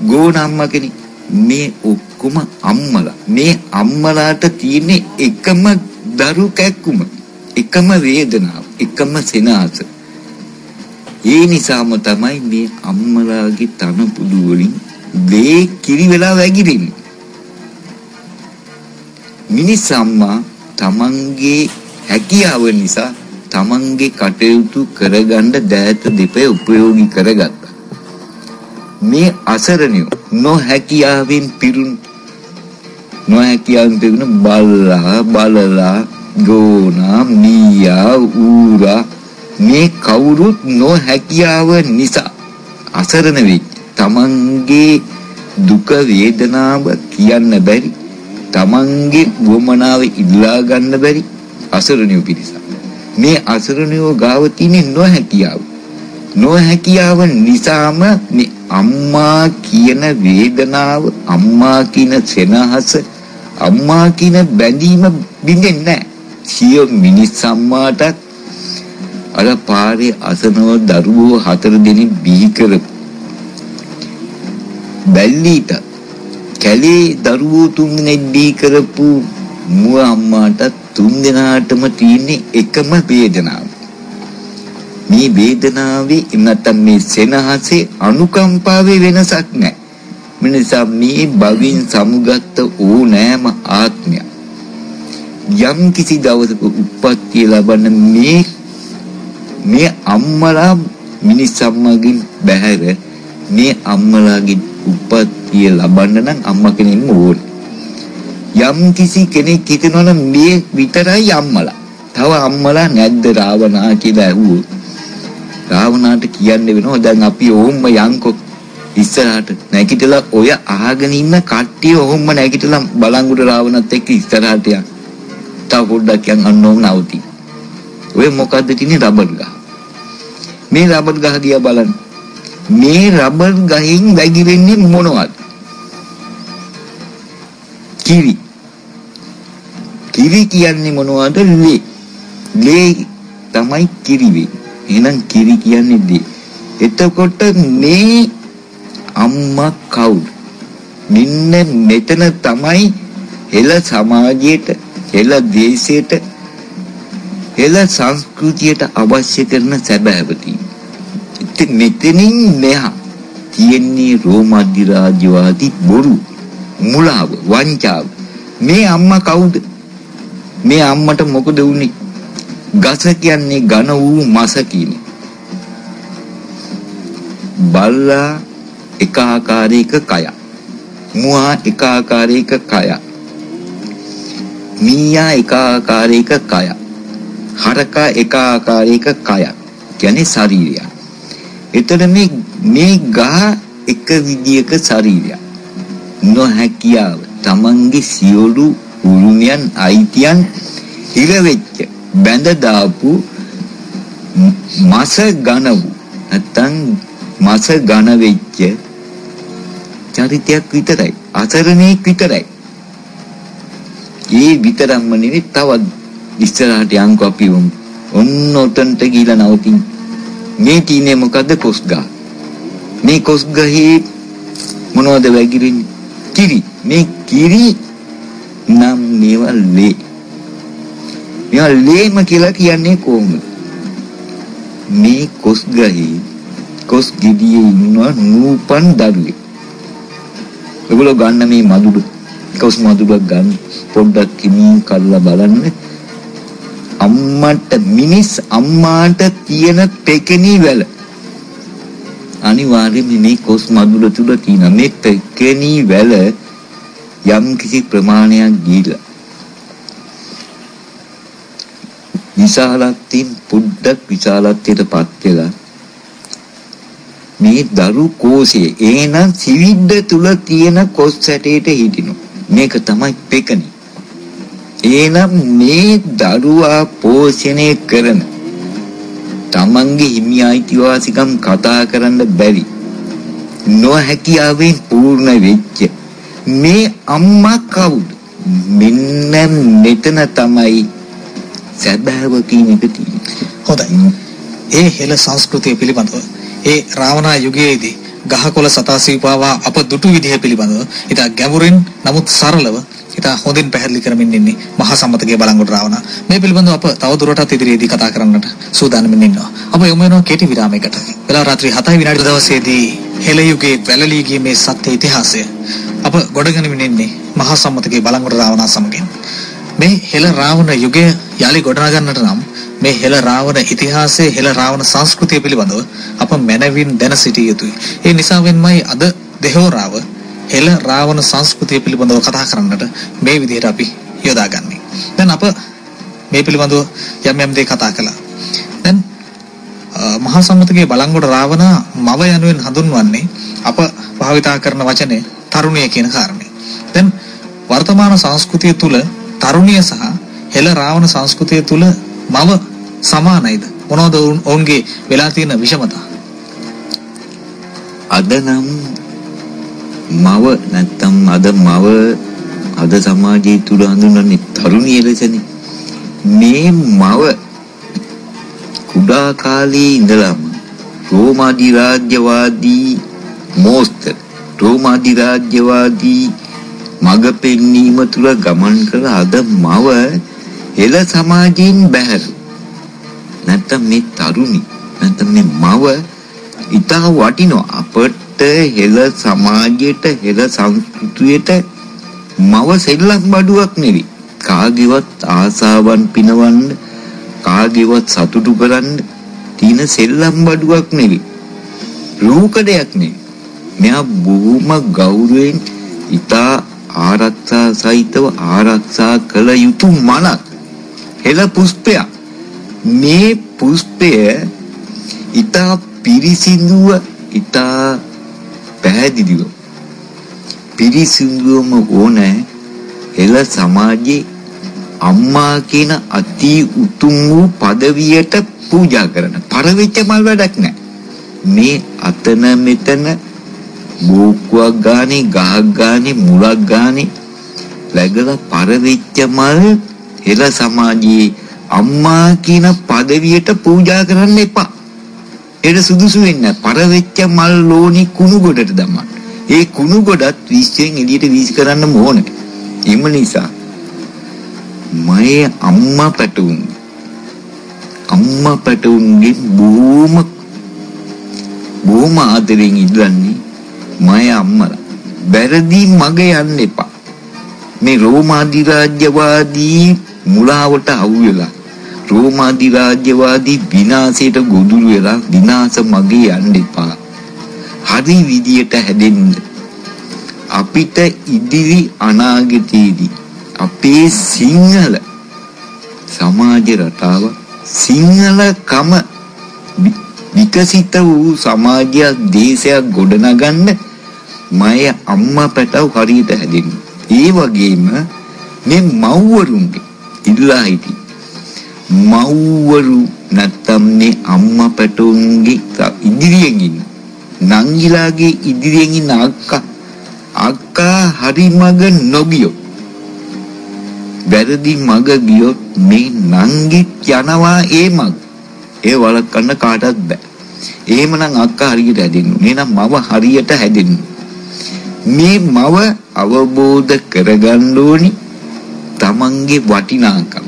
ගෝණ අම්මා කෙනෙක්. මේ ඔක්කොම අම්මලා. මේ අම්මලාට තියෙන එකම දරු කැක්කුම. එකම වේදනාව, එකම සෙනහස. ඒ නිසාම තමයි මේ අම්මලාගේ තන පුඩු වලින් දේ කිරි වෙලා වැగిරෙන්නේ. මිනිස් අම්මා තමන්ගේ හැකියාව නිසා තමන්ගේ කටයුතු කරගන්න දෑත දෙපය උපයෝගී කරගත්තා. මේ අසරණිය නොහැකියාවෙන් පිරුණු බලලා ගෝනා මීයා ඌරා මේ කවුරුත් නොහැකියාව නිසා අසරණ වෙයි. තමන්ගේ දුක වේදනාව කියන්න බැරි, තමන්ගේ වමනාව ඉල්ලා ගන්න බැරි අසරණිය පිරිස. මේ අසරණියෝ ගාව තියෙන නොහැකියාව නිසාම මේ අම්මා කියන වේදනාව, අම්මා කියන සෙනහස, අම්මා කියන බැඳීම බින්දෙන්නේ නැහැ. සිය මිනිස් අම්මාටත් අර පාරේ අසනව දරුවෝ 4 දෙනෙක් බිහි කරපු බැල්ලීට කැලේ දරුවෝ 3 දෙනෙක් බිහි කරපු මුව අම්මාට 3 දෙනාටම තියෙන එකම වේදනාව. මේ වේදනාවේ නැත්නම් මේ සෙනහසේ අනුකම්පාවේ වෙනසක් නැහැ. මිනිසා මේ භවින් සමුගත්ත ඕනෑම ආත්මය යම් කිසි දවසක උප්පත්තිය ලබන මේ අම්මලා මිනිස් අම්මගෙන් බැහැර මේ අම්මලාගේ උප්පත්තිය ලබන්න නම් අම්මා කෙනෙක්ම ඕන. යම් කිසි කෙනෙක් හිතනවනම් මේ විතරයි අම්මලා. තව අම්මලා නැද්ද රාවණා කියලා ඇහුවොත් රාවණාට කියන්න වෙනවා දැන් අපි ඕම්ම යන්කො ඉස්සරහට නැගිටලා ඔය අහගෙන ඉන්න කට්ටිය ඕම්ම නැගිටලා බලංගුට රාවණත් එක්ක ඉස්සරහට යන්න. තව පොඩ්ඩක් යන් අන්නෝම නවති. ඔය මොකද්ද තියෙන්නේ රබර් ගහ. මේ රබර් ගහ දිහා බලන්න. මේ රබර් ගහෙන් වැగిරෙන්නේ මොනවද? කිරි. කිරි කියන්නේ මොනවද? ලේ. ලේ තමයි කිරි වෙන්නේ. එහෙනම් කිරි කියන්නේ ලේ. එතකොට මේ අම්මා කවුද? මෙන්න මෙතන තමයි හෙළ සමාජයට, හෙළ දේශයට, හෙළ සංස්කෘතියට අවශ්‍ය කරන සැබෑවති. ඉතින් මෙතනින් මෙහා තියෙන්නේ රෝම අධිරාජ්‍යවාදී බොරු, මුලාව, වංචාව. මේ අම්මා කවුද? මේ අම්මට මොකද වුනේ? ගස කියන්නේ ඝන වූ මස කියන්නේ. බල්ලා එක ආකාරයක කය. මුවා එක ආකාරයක කය. මීයා එක ආකාරයක කය. හරකා එක ආකාරයක කය. කියන්නේ ශරීරය. එතන මේ ගහ එක විදියක ශරීරය. නොහැකියාව තමන්ගේ සියලු උරුමයන් අයිතියන් හිර වෙච්ච බැඳ දාපු මස ඝන වූ නැත්තම් මස ඝන වෙච්ච චරිතයක් විතරයි. අසරණෙක් විතරයි. ඒ විතරක්ම නෙවෙයි තවත් ඉස්සරහට යන්කෝ අපි ඔන්න ඔතනට ගිහිලා නවතින්. මේ තියෙන්නේ මොකද්ද? කොස් ගහ. මේ කොස් ගහේ මොනවද වැగిරෙන්නේ? කිරි. මේ කිරි නම් මේවා ලේ. මේවා ලේම කියලා කියන්නේ කොහොමද? මේ කොස් ගහේ කොස් ගෙඩියේ ඉන්න නූපන් දරුවෙක්. ඒගොල්ලෝ ගන්න මේ මදුඩු කොස් මදුඩක් ගන්න පොඩ්ඩක් කිමින් කරලා බලන්න. අම්මාට තියෙන පෙකෙනි වැල අනිවාර්යයෙන්ම මේ කොස් මදුඩ තුල තියෙන මේ පෙකෙනි වැල යම් කිසි ප්‍රමාණයක් ගිහිලා විශාලත්වයෙන් පොඩ්ඩක් විශාලත්වයටපත් වෙලා මේ දරු කෝෂයේ එනං සිවිද්ද තුල තියෙන කොස් සැටේට හිටිනු. මේක තමයි පෙකණි. එනං මේ දරුවා පෝෂණය කරන තමන්ගේ හිමි අයිතිවාසිකම් කතා කරන්න බැරි නොහැකියාවෙන් පූර්ණ වෙච්ච මේ අම්මා කවුද? මෙන්න මෙතන තමයි සැබෑව කියන එක තියෙන්නේ. හොඳයි. ඒ හෙළ සංස්කෘතිය පිළිබඳව ඒ රාවණා යුගයේදී ගහකොළ සතා සීපාවා අප දුටු විදිහ පිළිබඳව ඉතා ගැඹුරින් නමුත් සරලව ඉතා හොඳින් පැහැදිලි කරමින් ඉන්නේ මහා සම්මතගේ බලංගොඩ රාවණා. මේ පිළිබඳව අප තවදුරටත් ඉදිරියේදී කතා කරන්නට සූදානම් ඉන්නවා. අප යමු වෙනවා කෙටි විරාමයකට. වෙලාව රාත්‍රී 7:00 දවසේදී හෙළ යුගයේ වැළලී ගිය මේ සත්‍ය ඉතිහාසය අප ගොඩගනිමින් ඉන්නේ මහා සම්මතගේ බලංගොඩ රාවණා සමගින්. මේ හෙළ රාවණ යුගය යලි ගොඩනගන්නට නම් මේ හෙළ රාවණ ඉතිහාසයේ හෙළ රාවණ සංස්කෘතිය පිළිබඳව අප මැනවින් දැන සිටිය යුතුයි. ඒ නිසාවෙන්මයි අද දෙහෝරාව හෙළ රාවණ සංස්කෘතිය පිළිබඳව කතා කරන්නට මේ විදිහට අපි යොදාගන්නේ. දැන් අප මේ පිළිබඳව යම් දේ කතා කළා. දැන් මහා සම්මතගේ බලංගොඩ රාවණා මව යනුවෙන් හඳුන්වන්නේ අප භාවිතා කරන වචනේ තරුණිය කියන කාරණේ. දැන් වර්තමාන සංස්කෘතිය තුල තරුණිය සහ හෙළ රාවණ සංස්කෘතිය තුල මව සමානයිද? මොනවද ඔවුන්ගේ වෙලා තියෙන විෂමතා? අද නම් මව නැත්තම් අද සමාජයේ තුල හඳුන්වන්නේ තරුණිය ලෙසනේ. මේ මව කුඩා කාලේ ඉඳලම රෝම අධිරාජ්‍යවාදී මෝස්තර රෝම අධිරාජ්‍යවාදී මඟ පෙන්වීම තුල ගමන් කළ අද මව හෙළ සමාජයෙන් බැහැර නැත්තම් මේ තරුණි නැත්තම් මේ මව ඉතා වටිනවා අපට රට හෙළ සමාජයට හෙළ සංස්කෘතියට මව සෙල්ලම් බඩුවක් නෙවෙයි. කාගේවත් ආසාවන් පිනවන්න කාගේවත් සතුටු කරන්න තියෙන සෙල්ලම් බඩුවක් නෙවෙයි. රූකඩයක් නෙවෙයි. මෙයා බොහොම ගෞරවයෙන් ඉතා ආරක්ෂා සහිතව ආරක්ෂා කළ යුතු මනක්. හෙළ පුෂ්පයක්. මේ පුෂ්පය ඉතා පිරිසිදුව ඉතා පැහැදිලිව පිරිසිදුවම ඕනේ හෙළ සමාජයේ අම්මා කියන අති උතුම් වූ পদවියට පූජා කරන පරවෙච්ච මල් වැඩක් නැහැ. මේ අතන මෙතන බෝක්කුවක් ගානේ ගහක් ගානේ මුලක් ගානේ läගලා පරවෙච්ච මල් හෙළ සමාජයේ අම්මා කියන পদවියට පූජා කරන්න එපා. ඒක සුදුසු වෙන්නේ නැහැ. පරවෙච්ච මල් ලෝණි කුණු ගොඩට දැම්මා. ඒ කුණු ගොඩත් විශ්යෙන් එළියට වීසි කරන්න ඕනේ. එම නිසා මගේ අම්මා පැටවුන්ගේ බොහොම ආදරෙන් ඉල්ලන්නේ මගේ අම්මලා. වැරදි මග යන්න එපා. මේ රෝමාධිරාජ්‍යවාදී මුලාවට අවු වෙලා රෝමාධිරාජ්‍යවාදී විනාශයට ගොදුරු වෙලා විනාශ මගේ යන්න එපා. හරි විදියට හැදෙන්න. අපිට ඉදිරි අනාගතයේදී අපේ සිංහල සමාජ රටාව සිංහලකම විකසිත වූ සමාජයක් දේශයක් ගොඩනගන්න මගේ අම්මා පැටව හරියට හැදෙන්න. ඒ වගේම මේ මව්වරුන්ගේ ඉල්ලා හිටි මව්වරු නැත්තම් මේ අම්මා පැටවුන්ගේ ඉදිරියෙන් ඉන්න නංගිලාගේ ඉදිරියෙන් ඉන්න අක්කා හරි මග නොගියොත් වැරදි මග ගියොත් මේ නංගි යනවා ඒ මග. ඒ වළක්වන්න කාටවත් බෑ. එහෙමනම් අක්කා හරියට හැදෙන්න. එහෙනම් මව හරියට හැදෙන්න. මේ මව අවබෝධ කරගන්න ඕනි තමන්ගේ වටිනාකම.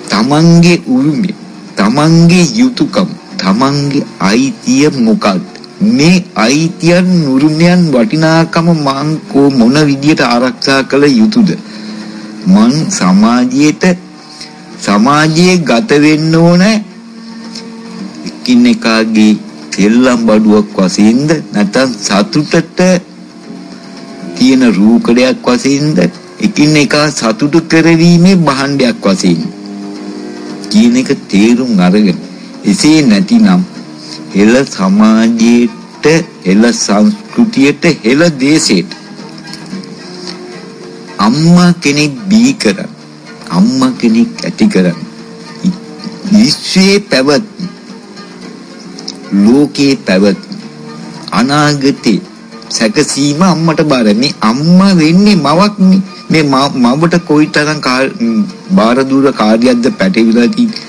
තමන්ගේ උරුමය. තමන්ගේ යුතුයකම. තමන්ගේ අයිතිය මොකක්ද? මේ අයිතියන් උරුමයන් වටිනාකම මං මොන විදියට ආරක්ෂා කළ යුතුද? මං සමාජයේ ගත වෙන්න ඕනේ එකිනෙකාගේ සෙල්ලම් බඩුවක් වශයෙන්ද නැත්නම් සතුටට තියෙන රූකඩයක් වශයෙන්ද එකිනෙකා සතුටු කරවීමේ භාණ්ඩයක් වශයෙන් කියන එක තේරුම් අරගෙන එසේ නැතිනම් හෙළ සමාජයට හෙළ සංස්කෘතියට හෙළ දේශයට අම්මා කෙනෙක් බිහි කරන් අම්මා කෙනෙක් ඇති කරන් විශ්වයේ පැවැත්ම ලෝකේ පැවැත්ම අනාගතේ සැකසීම අම්මට බාර. මේ අම්මා වෙන්නේ මවක්නේ. මේ මවට කොයිතරම් බාරදූර කාර්යයක්ද පැටවිලා තියෙන්නේ.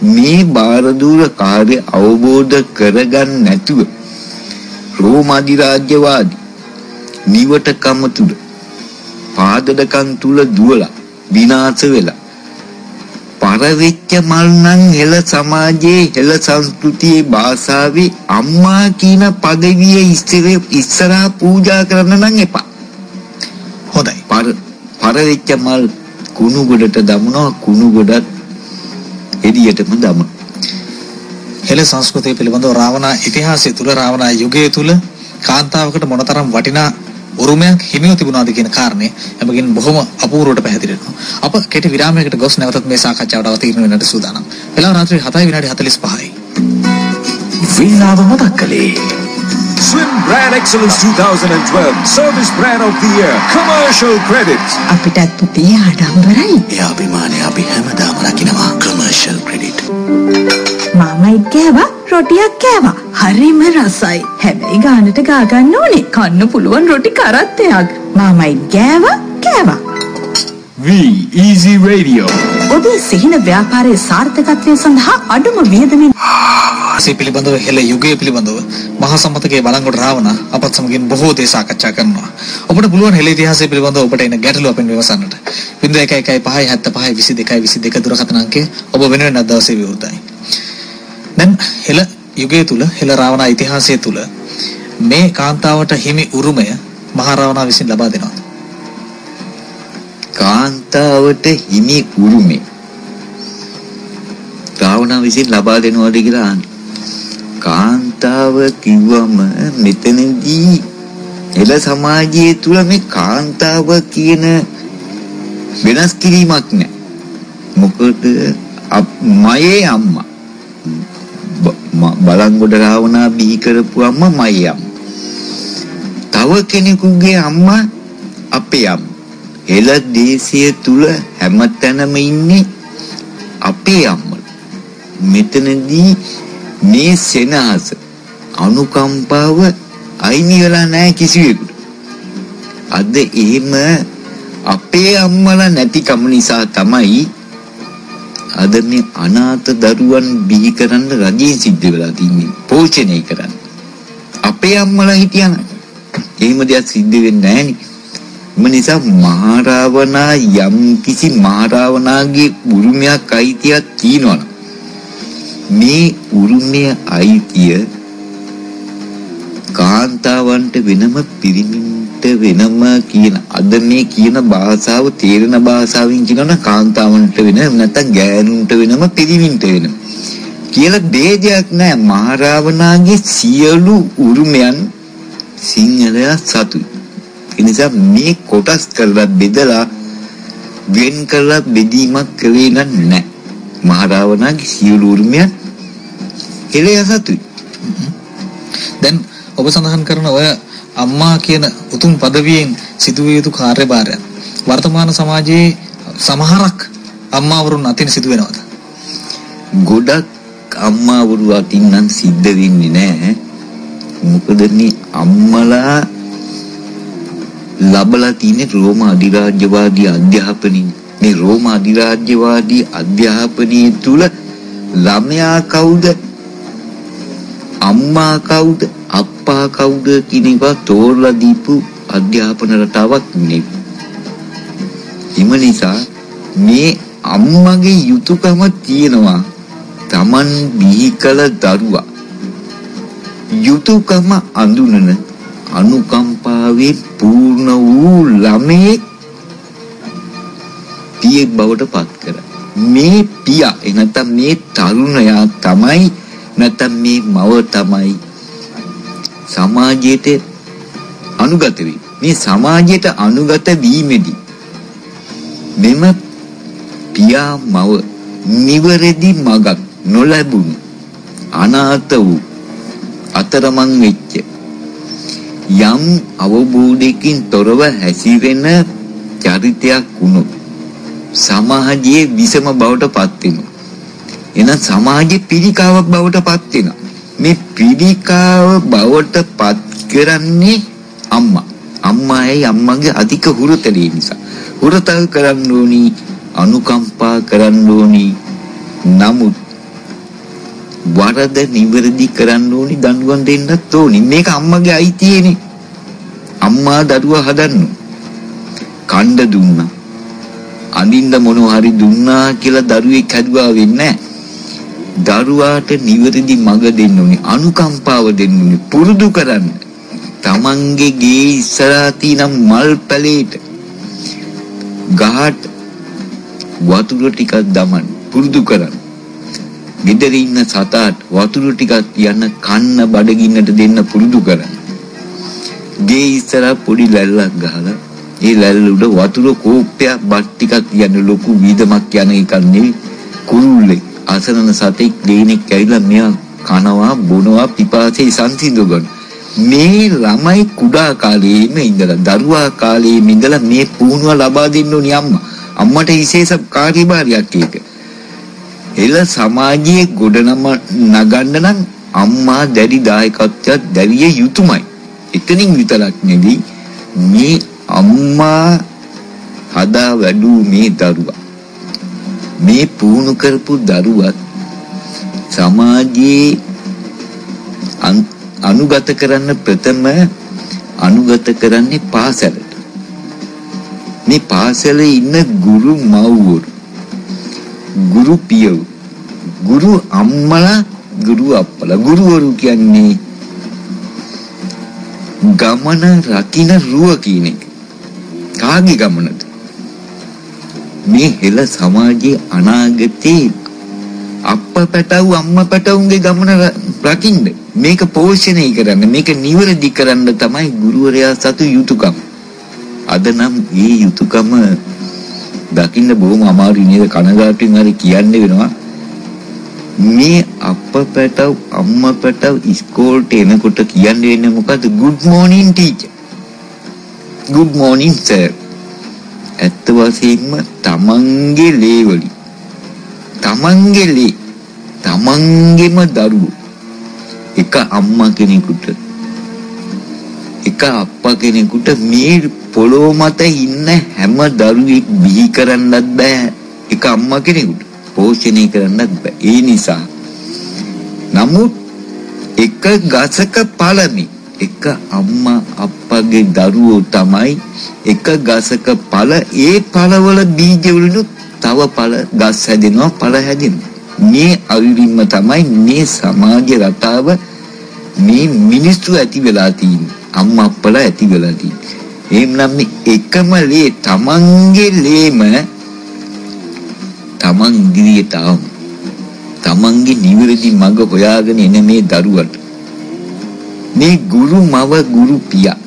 මේ බාරදූර කාර්ය අවබෝධ කරගන්න නැතුව රෝම අධිරාජ්‍යවාදී නිවටකම තුල පාදඩකම් තුල දුවලා විනාශ වෙලා පරවෙච්ච මල් නම් හෙළ සමාජයේ හෙළ සංස්කෘතියේ භාෂාවේ අම්මා කියන පදවිය ඉස්සරහා පූජා කරන්න නම් එපා. හොඳයි. පරවෙච්ච මල් කුණු ගොඩට දමනවා කුණු ගොඩත් එළියටම දමන. හෙළ සංස්කෘතිය පිළිබඳව රාවණා ඉතිහාසය තුල රාවණා යුගයේ තුල කාන්තාවකට මොනතරම් වටිනා උරුමයක් හිමිව තිබුණාද කියන කාරණේ එමගින් බොහොම අපූර්වවට පැහැදිලි වෙනවා. අප කෙටි විරාමයකට ගොස් නැවතත් මේ සාකච්ඡාවට අවතීර්ණ වෙන්නට සූදානම්. වෙලාව රාත්‍රී 7:45. වේලාව මතක් කළේ Swim Brand Excellence 2012 Service Brand of the Year Commercial Credit. අපිටත් පුතේ ආඩම්බරයි. ඒ අභිමානය අපි හැමදාම රකිනවා. Commercial Credit. මාමයි කෑවා රොටියක් කෑවා. හරිම රසයි. හැබැයි ගානට ගා ගන්න ඕනේ. කන්න පුළුවන් රොටි කරත්තයක්. මාමයි කෑවා. Easy Radio. ඔබේ සිහින ව්‍යාපාරයේ සාර්ථකත්වය සඳහා අඩුම වියදමින් ආසේ පිළිබඳව හෙළ යුගයේ පිළිබඳව මහා සම්මතකයේ බලංගොඩ රාවණා අපත් සමගින් බොහෝ දේ සාකච්ඡා කරනවා. ඔබට පුළුවන් හෙළ ඉතිහාසය පිළිබඳව ඔබට එන ගැටලු අපෙන් විමසන්නට. 0115752222 දුරකථන අංකය ඔබ වෙනුවෙන් අද දවසේ විවෘතයි. දැන් හෙළ යුගයේ තුල හෙළ රාවණා ඉතිහාසය තුල මේ කාන්තාවට හිමි උරුමය මහරවණා විසින් ලබා දෙනවා. කාන්තාවට හිමි උරුමය රාවණා විසින් ලබා දෙනවාද කියලා අහන්නේ. කාන්තාව කිව්වම මෙතනදී එළ සමාජයේ තුල මේ කාන්තාව කියන වෙනස් කිරීමක් නැහැ. මොකද මයේ අම්මා බලංගොඩ රාවණා බිහි කරපු අම්මා මයේ අම්මා. තව කෙනෙකුගේ අම්මා අපේ අම්මා. එළ දේශය තුල හැමතැනම ඉන්නේ අපේ අම්මා. මෙතනදී මේ සෙනහස අනුකම්පාව අයිති වෙලා නැහැ කිසිවෙකුට. අද එහෙම අපේ අම්මලා නැතිකම නිසා තමයි අද මේ අනාථ දරුවන් බිහි කරන්න රජේ සිද්ධ වෙලා තින්නේ. පෝෂණය කරන්න. අපේ අම්මලා හිටියන එහෙම දෙයක් සිද්ධ වෙන්නේ නැහැ නේ. නිසා මහරවණා යම් කිසි මහරවණාගේ උරුමයක් අයිතියක් තියෙනවා. මේ උරුමය අයිතිය කාන්තාවන්ට වෙනම පිරිමින්ට වෙනම කියන අද මේ කියන භාෂාව තේරෙන භාෂාවෙන් කියනවා කාන්තාවන්ට වෙන නැත්නම් ගෑනුන්ට වෙනම පිරිමින්ට වෙනම කියලා ભેදයක් නැහැ. මහරවණාගේ සියලු උරුමයන් සිංහලයා සතුයි. ඒ නිසා මේ කොටස් කරලා බෙදලා වෙන් කරලා බෙදීමක් කළේ නැහැ. මහරවණාගේ සියලු උරුමයන් එලේ සතුයි. දැන් ඔබ සඳහන් කරන ඔය අම්මා කියන උතුම් පදවියෙන් සිදුවිය යුතු කාර්යභාරය වර්තමාන සමාජයේ සමහරක් අම්මාවරුන් අතින් සිදු වෙනවද? ගොඩක් අම්මාවරු අතින් නම් සිද්ධ වෙන්නේ නැහැ. මොකද මේ අම්මලා ලබලා තියෙන රෝම අධිරාජ්‍යවාදී අධ්‍යාපනයේ මේ රෝම අධිරාජ්‍යවාදී අධ්‍යාපනයේ තුල ළමයා කවුද අම්මා කවුද අප්පා කවුද කියන එක තෝරලා දීපු අධ්‍යාපන රටාවක් නෙවෙයි. එම නිසා මේ අම්මගේ යුතුයකම තියෙනවා Taman බිහි කළ දරුවා යුතුයකම අඳුනන අනුකම්පාවේ පූර්ණ වූ ළමයෙක් පියෙක් බවට පත් කර. මේ පියා එනතම් මේ තරුණයා තමයි නැත්නම් මේ මව තමයි සමාජයට අනුගත වෙයි. මේ සමාජයට අනුගත වීමේදී මෙම පියා මව නිවැරදි මඟක් නොලැබුණු අනාථ වූ අතරමං වෙච්ච යම් අවබෝධයකින් තොරව හැසිරෙන චරිතයක් වුණොත් සමාජයේ විසම බවට පත් වෙනවා. එන සමාජයේ පිළිකාවක් බවට පත් වෙනවා. මේ පිළිකාව බවට පත් කරන්නේ අම්මා. අම්මායි අම්මගේ අධික හුරුතලිය නිසා. හුරුතල් කරන්න ඕනි, අනුකම්පා කරන්න ඕනි. නමුත් වරද නිවැරදි කරන්න ඕනි, දඬුවම් දෙන්නත් ඕනි. මේක අම්මගේ අයිතියනේ. අම්මා දරුවා හදන්න. කණ්ඩ දුන්නා. අඳින්න මොනවා හරි දුන්නා කියලා දරුවෙක් හැදුවා වෙන්නේ නැහැ. දරුවාට නිවැරදි මඟ දෙන්න ඕනේ, අනුකම්පාව දෙන්න ඕනේ, පුරුදු කරන්න. තමන්ගේ ගේ ඉස්සරහා තියෙන මල් පැලේට ගහට වතුර ටිකක් දමන්න පුරුදු කරන්න. ගෙදර ඉන්න සතාට වතුර ටිකක් යන කන්න බඩගින්නට දෙන්න පුරුදු කරන්න. ගේ ඉස්සරහා පොඩි ලැල්ලක් ගහලා ඒ ලැල්ල උඩ වතුර කෝප්පයක් බත් ටිකක් යන ලොකු වීදමක් යන එකක් නෙවෙයි. කුරුල්ලෙක් අසරණ සතෙක් දෙනෙක් ඇවිල්ලා මෙයා කනවා බොනවා පිපාසයේ සංසිඳගන්න. මේ ළමයි කුඩා කාලේම ඉඳලා දරුවා කාලේම ඉඳලා මේ පුහුණුව ලබා දෙන්න ඕනි අම්මා. අම්මට විශේෂ කාර්යභාරයක් ඒක. එළ සමාජයේ ගොඩනම නගන්න නම් අම්මා දැඩි දායකත්වයක් දැරිය යුතුමයි. එතනින් විතරක් නෙවෙයි මේ අම්මා හදා වැඩු මේ දරුවා මේ පුහුණු කරපු දරුවත් සමාජයේ අනුගත කරන්න ප්‍රථම අනුගත කරන්නේ පාසලට. මේ පාසලේ ඉන්න ගුරු මව්වරු, ගුරු පියවරු, ගුරු අම්මලා, ගුරු අප්පලා, ගුරුවරු කියන්නේ ගමන රකින්න රුව කියන එක. කාගේ ගමනද? මේ හෙළ සමාජයේ අනාගතේ අප්පා පැටවු අම්මා පැටවුන්ගේ ගමන රකින්න මේක පෝෂණය කරන්න මේක නිවැරදි කරන්න තමයි ගුරුවරයා සතු යුතුයකම. අද නම් මේ යුතුයකම දකින්න බොහොම අමාරුයි නේද? කනගාටුවෙන් හරි කියන්න වෙනවා. මේ අප්පා පැටවු අම්මා පැටවු ඉස්කෝලේට එනකොට කියන්නේ වෙන්නේ මොකද්ද? good morning teacher, good morning sir. ඇත්ත වශයෙන්ම තමන්ගේ ලේවලි තමන්ගේම දරුවෝ එක අම්මා කෙනෙකුට එක අප්පා කෙනෙකුට මේ පොළොව මත ඉන්න හැම දරුවෙක් බිහි කරන්නත් බෑ. එක අම්මා කෙනෙකුට පෝෂණය කරන්නත් බෑ. ඒ නිසා නමුත් එක ගසක පළමි එක අම්මා අප්පගේ දරුවෝ තමයි එක ගසක පළ. ඒ පළවල බීජ වලිනුත් තව පළ ගස් හැදෙනවා, පළ හැදෙනවා. මේ අවිරින්ම තමයි මේ සමාජ රටාව මේ මිනිස්සු ඇති වෙලා තියෙන්නේ. අම්මා අප්පලා ඇති වෙලා තියෙන්නේ. එහෙනම් මේ එකම ලේ තමන්ගේ ලේම තමන් ඉදිරියට ආව. තමන්ගේ නිවැරදි මඟ හොයාගෙන එන මේ දරුවට මේ ගුරු මව ගුරු පියා.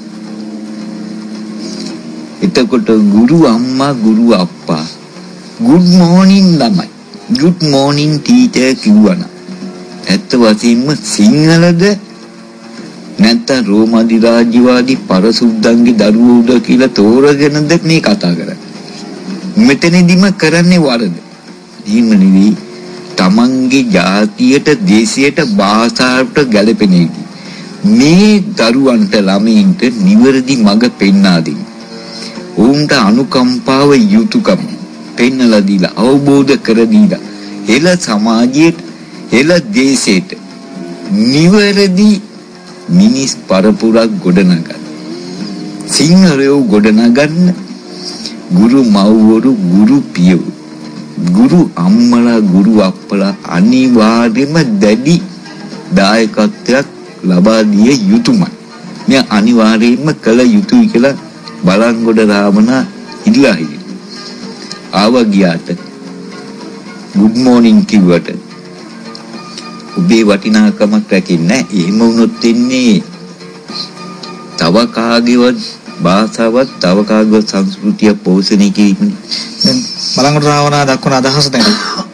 එතකොට ගුරු අම්මා ගුරු අප්පා good morning ළමයි good morning teacher කිව්වන ඇත්ත වශයෙන්ම සිංහලද නැත්නම් රෝම අධිරාජ්‍යවාදී පරසුද්දන්ගේ දරුවෝද කියලා තෝරගෙනද මේ කතා කරන්නේ. මෙතනදිම කරන්නේ වරද. එහෙම නෙවෙයි. තමන්ගේ ජාතියට, දේශයට, භාෂාවට ගැළපෙන මේ දරුවන්ට ළමයින්ට නිවැරදි මඟ පෙන්වා දෙන්න. ඔවුන්ට අනුකම්පාව යුතුයකම පෙන්වලා දීලා අවබෝධ කර දීලා හෙළ සමාජයට, හෙළ දේශයට නිවැරදි මිනිස් පරපුරක් ගොඩනගන්න. සිංහලයෝ ගොඩනගන්න ගුරු මව්වරු, ගුරු පියවරු, ගුරු අම්මලා, ගුරු අප්පලා අනිවාර්යයෙන්ම දැඩි දායකත්වයක් ලබා දිය යුතුයමයි. මේ අනිවාර්යයෙන්ම කළ යුතුයි කියලා බලංගොඩ රාවණා ඉල්ලා හිටියා. ආවා ගියාට good morning කිව්වට ඔබේ වටිනාකමක් රැකෙන්නේ. එහෙම වුණොත් වෙන්නේ තව කාගේවත් භාෂාවක්, තව කාගේවත් සංස්කෘතිය පෝෂණය කිරීමනේ. දැන් බලංගොඩ රාවණා දක්වන අදහස දැන්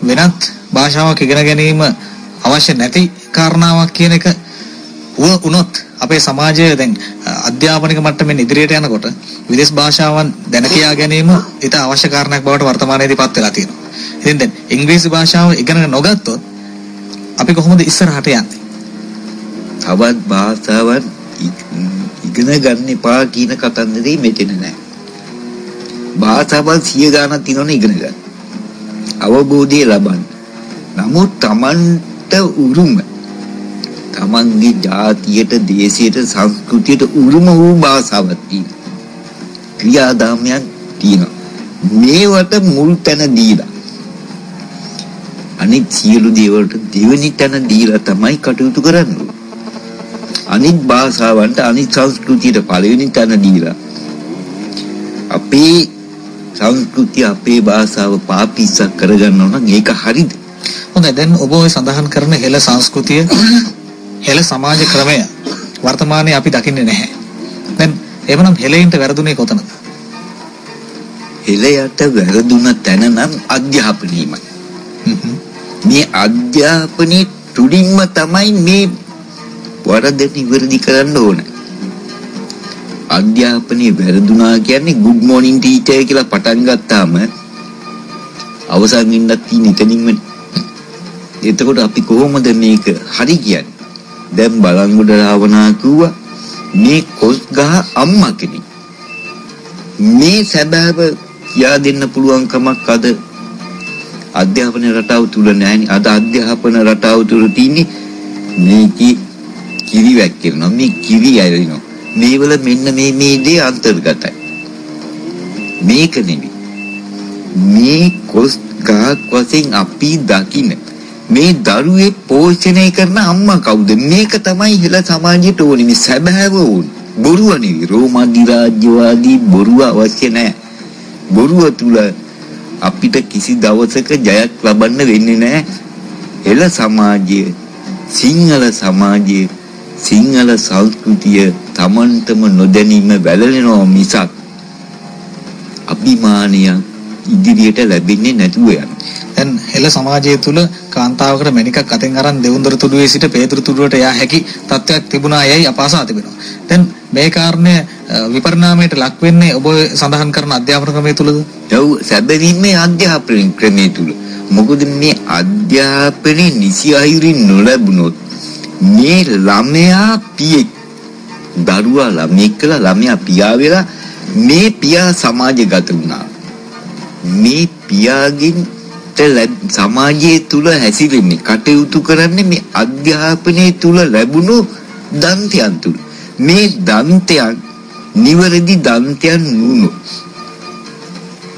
වෙනත් භාෂාවක් ඉගෙන ගැනීම අවශ්‍ය නැති කාරණාවක් කියන එක වුණොත් අපේ සමාජය දැන් අධ්‍යාපනික මට්ටමින් ඉදිරියට යනකොට විදේශ භාෂාවන් දැන කියා ගැනීම ඊට අවශ්‍ය කාරණයක් බවට වර්තමානයේදී පත් වෙලා තියෙනවා. ඉතින් දැන් ඉංග්‍රීසි භාෂාව ඉගෙන නොගත්තොත් අපි කොහොමද ඉස්සරහට යන්නේ? තවත් භාෂාවන් ඉගෙන ගන්න එපා කියන කතන්දරේ මෙතන නැහැ. භාෂාවන් 100 ගණන් තියෙනවනේ ඉගෙන ගන්න. අවබෝධය ලබන්න. නමුත් Tamanට උරුම තමන්ගේ ජාතියට, දේශයට, සංස්කෘතියට උරුම වූ භාෂාවක් තියෙනවා. ක්‍රියාදාමයක් තියෙනවා. මේවට මුල් තැන දීලා අනිත් සියලු දේවල්ට දෙවෙනි තැන දීලා තමයි කටයුතු කරන්නේ. අනිත් භාෂාවන්ට, අනිත් සංස්කෘතියට පළවෙනි තැන දීලා අපේ සංස්කෘතිය, අපේ භාෂාව පාපිස්සක් කරගන්නවා නම් ඒක හරිද? හොඳයි. දැන් ඔබ ඔය සඳහන් කරන හෙළ සංස්කෘතිය, හෙළ සමාජ ක්‍රමය වර්තමානයේ අපි දකින්නේ නැහැ. දැන් එවනම් හෙළයින්ට වැරදුනේ කොතනද? හෙළයට වැරදුන තැන නම් අධ්‍යාපනයමයි. මේ අධ්‍යාපනයේ තුලින්ම තමයි මේ වරද නිවැරදි කරන්න ඕන. අධ්‍යාපනයේ වැරදුනා කියන්නේ good morning teacher කියලා පටන් ගත්තාම අවසන් වෙන්නත් තියෙන එතනින්ම. එතකොට අපි කොහොමද මේක හරි කියන්නේ? දැන් බලංගොඩ රාවණා කිව්වා මේ කොස් ගහ අම්මා කෙනෙක්. මේ සැබෑව කියා දෙන්න පුළුවන් කමක් අද අධ්‍යාපන රටාව තුල නැහැනේ. අද අධ්‍යාපන රටාව තුල තියෙන්නේ මේකේ කිරි වැක්කිරනවා, මේ කිරි ඇරිනවා. මේවල මෙන්න මේ දේ අන්තර්ගතයි. මේක නෙමෙයි. මේ කොස් ගහක් වශයෙන් අපි දකින්න මේ දරුවේ පෝෂණය කරන අම්මා කවුද? මේක තමයි හෙළ සමාජයට ඕනේ. මේ සැබෑව ඕනේ. බොරුව නෙවෙයි. රෝම අධිරාජ්‍යවාදී බොරුව අවශ්‍ය නැහැ. බොරුව තුල අපිට කිසි දවසක ජයක් ලබන්න වෙන්නේ නැහැ. එළ සමාජයේ සිංහල සමාජයේ සිංහල සංස්කෘතිය තමන්ටම නොදැනීම වැළලෙනවා මිසක් අභිමානයක් ඉදිරියට ලැබෙන්නේ නැතුව යනවා. දැන් හෙළ සමාජය තුල කාන්තාවකට මණිකක් අතෙන් අරන් දෙවුන්දර තුඩුවේ සිට පේතුරු තුඩුවට යා හැකි තත්ත්වයක් තිබුණා යයි අපහාසා තිබෙනවා. දැන් මේ කාරණය විපරිණාමයට ලක් වෙන්නේ ඔබ සඳහන් කරන අධ්‍යාපන ක්‍රමය තුලද? ඔව් සැබවින්ම අධ්‍යාපන ක්‍රමය තුල. මොකද මේ අධ්‍යාපනයේ නිසි අයුරින් නොලැබුණොත් මේ ළමයා පියෙක් දරුවා ළමෙක් කියලා ළමයා පියා වෙලා මේ පියා සමාජගත වුණා. මේ පියාගෙන් සමාජයේ තුල හැසිරෙන්නේ කටයුතු කරන්නේ මේ අධ්‍යාපනයේ තුල ලැබුණු දන්තයන් තුල. මේ දන්තයන් නිවැරදි දන්තයන් නුනොත්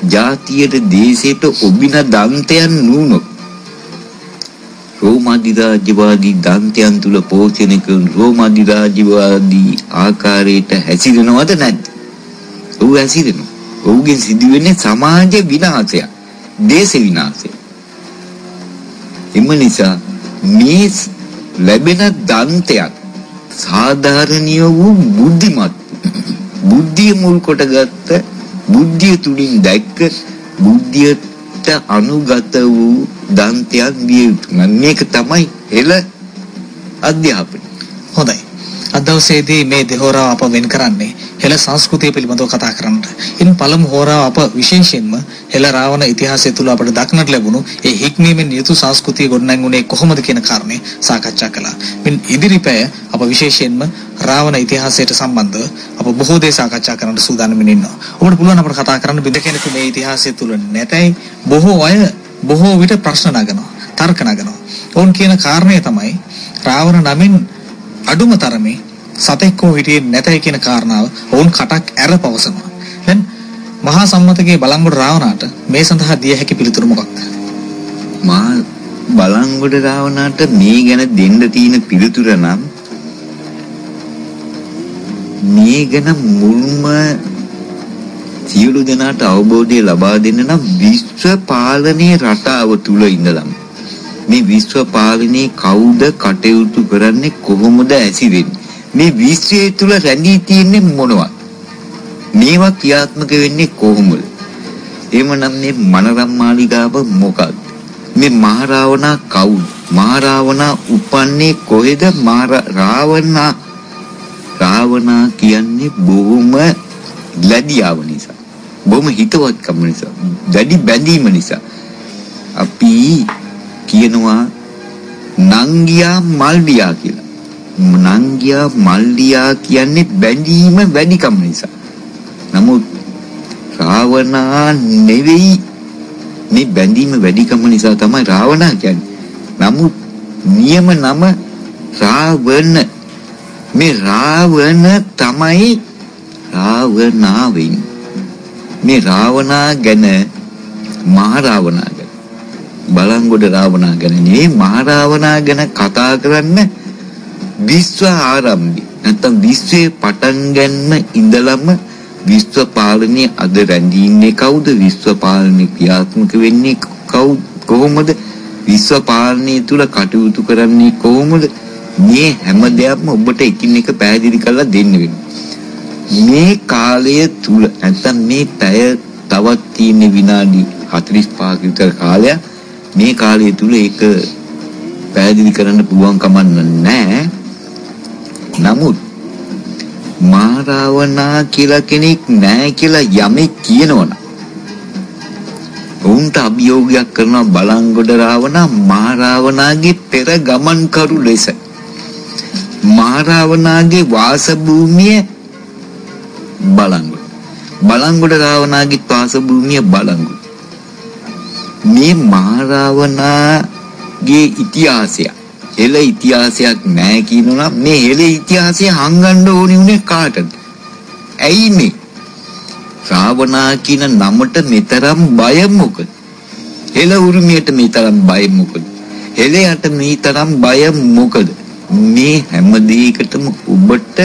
ජාතියට දේශයට ඔබින දන්තයන් නුනොත් රෝම අධිරාජ්‍යවාදී දන්තයන් තුල පෝෂණය කරන රෝම අධිරාජ්‍යවාදී ආකාරයට හැසිරෙනවද නැද්ද? ඔව් හැසිරෙනවා. ඔව්ගෙන් සිදුවෙන්නේ සමාජ විනාශය, දේශ විනාශය. එම නිසා මේ ලැබෙන දන්තයක් සාධාරණීය වූ බුද්ධිමත් බුද්ධිය මුල් කොටගත්ත බුද්ධිය තුලින් දැක්ක බුද්ධියට අනුගත වූ දන්තයක් විය යුතුයි. මේක තමයි හෙළ අධ්‍යාපනය. හොඳයි. අද දවසේදී මේ දෙහෝරාව අප වෙන් කරන්නේ හෙළ සංස්කෘතිය පිළිබඳව කතා කරන්නට. ඉන් පළමු හෝරාව අප විශේෂයෙන්ම හෙළ රාවණ ඉතිහාසය තුළ අපට දක්නට ලැබුණු ඒ හික්මීමෙන් යුතු සංස්කෘතිය ගොඩනැගුණේ කොහොමද කියන කාරණේ සාකච්ඡා කළා. මින් ඉදිරි පැය අප විශේෂයෙන්ම රාවණ ඉතිහාසයට සම්බන්ධව අප බොහෝ දේ සාකච්ඡා කරන්නට සූදානම්ින් ඉන්නවා. ඔබට පුළුවන් අපට කතා කරන්න බිඳ කෙනෙකු මේ ඉතිහාසය තුළ නැතයි බොහෝ අය බොහෝ විට ප්‍රශ්න නගනවා, තර්ක නගනවා. ඔවුන් කියන කාරණය තමයි රාවණ නමින් අඩුම තරමේ සතෙක් හෝ හිටියේ නැතයි කියන කාරණාව ඔවුන් කටක් ඇර පවසනවා. දැන් මහා සම්මතගේ බලංගොඩ රාවණාට මේ සඳහා දිය හැකි පිළිතුරු මොකක්ද? මහා බලංගොඩ රාවණාට මේ ගැන දෙන්න තියෙන පිළිතුර නම් මේ ගැන මුල්ම සියලු දෙනාට අවබෝධය ලබා දෙන්න නම් විශ්ව පාලනයේ රටාව තුල ඉඳලම මේ විශ්ව පාලනයේ කවුද කටයුතු කරන්නේ කොහොමද ඇසිරෙන්නේ මේ විශ්වය තුල රැඳී තියෙන්නේ මොනවද මේවා ක්‍රියාත්මක වෙන්නේ කොහොමද එමනම් මේ මනරම් මාලිගාව මොකක්ද මේ මහරාවණා කවුද මහරාවණා උපන්නේ කොහෙද රාවණා කියන්නේ බොහොම ලැබියාව නිසා බොහොම හිතවත්කම නිසා දැඩි බැඳීම නිසා අපි කියනවා නංගියා මල්ලියා කියලා. නංගියා මල්ලියා කියන්නේ බැඳීම වැඩිකම නිසා. නමුත් රාවණා නෙවෙයි මේ බැඳීම වැඩිකම නිසා තමයි රාවණා කියන්නේ. නමුත් නියම නම රාවණ. මේ රාවණ තමයි රාවණා වෙන්නේ. මේ රාවණා ගැන මහ රාවණා ගැන බලංගොඩ රාවණා ගැන නෙවෙයි මහ රාවණා ගැන කතා කරන්න විශ්ව ආරම්භය නැත්නම් විශ්වයේ පටන් ගන්න ඉඳලම විශ්ව පාලනයේ අද රැඳින්නේ කවුද විශ්ව පාලනයේ ක්‍රියාත්මක වෙන්නේ කවුද කොහොමද විශ්ව පාලනය තුල කටයුතු කරන්නේ කොහොමද මේ හැම දෙයක්ම ඔබට එකින් එක පැහැදිලි කරලා දෙන්න වෙනවා මේ කාලය තුල නැත්නම් මේ පැය තවත් තියෙන විනාඩි 45ක විතර කාලයක් මේ කාලය තුල ඒක පැහැදිලි කරන්න පුළුවන් කමක් නැහැ. නමුත් මහරාවණා කියලා කෙනෙක් නැහැ කියලා යමෙක් කියනවනම් උන්ට අභියෝගයක් කරනවා බලංගොඩ රාවණා මහරාවණාගේ පෙර ගමන්කරු ලෙස මහරාවණාගේ වාසභූමිය බලංගොඩ රාවණාගේ වාසභූමිය බලංගොඩ මේ මහරාවණාගේ ඉතිහාසය හෙළ ඉතිහාසයක් නැහැ කියනවා මේ හෙළ ඉතිහාසය හංගන්න ඕනි උනේ කාටද ඇයි මේ රාවණා කියන නමට මෙතරම් බය මොකද හෙළ උරුමියට මෙතරම් බය මොකද හෙළයට මෙතරම් බය මොකද මේ හැම දෙයකටම ඔබට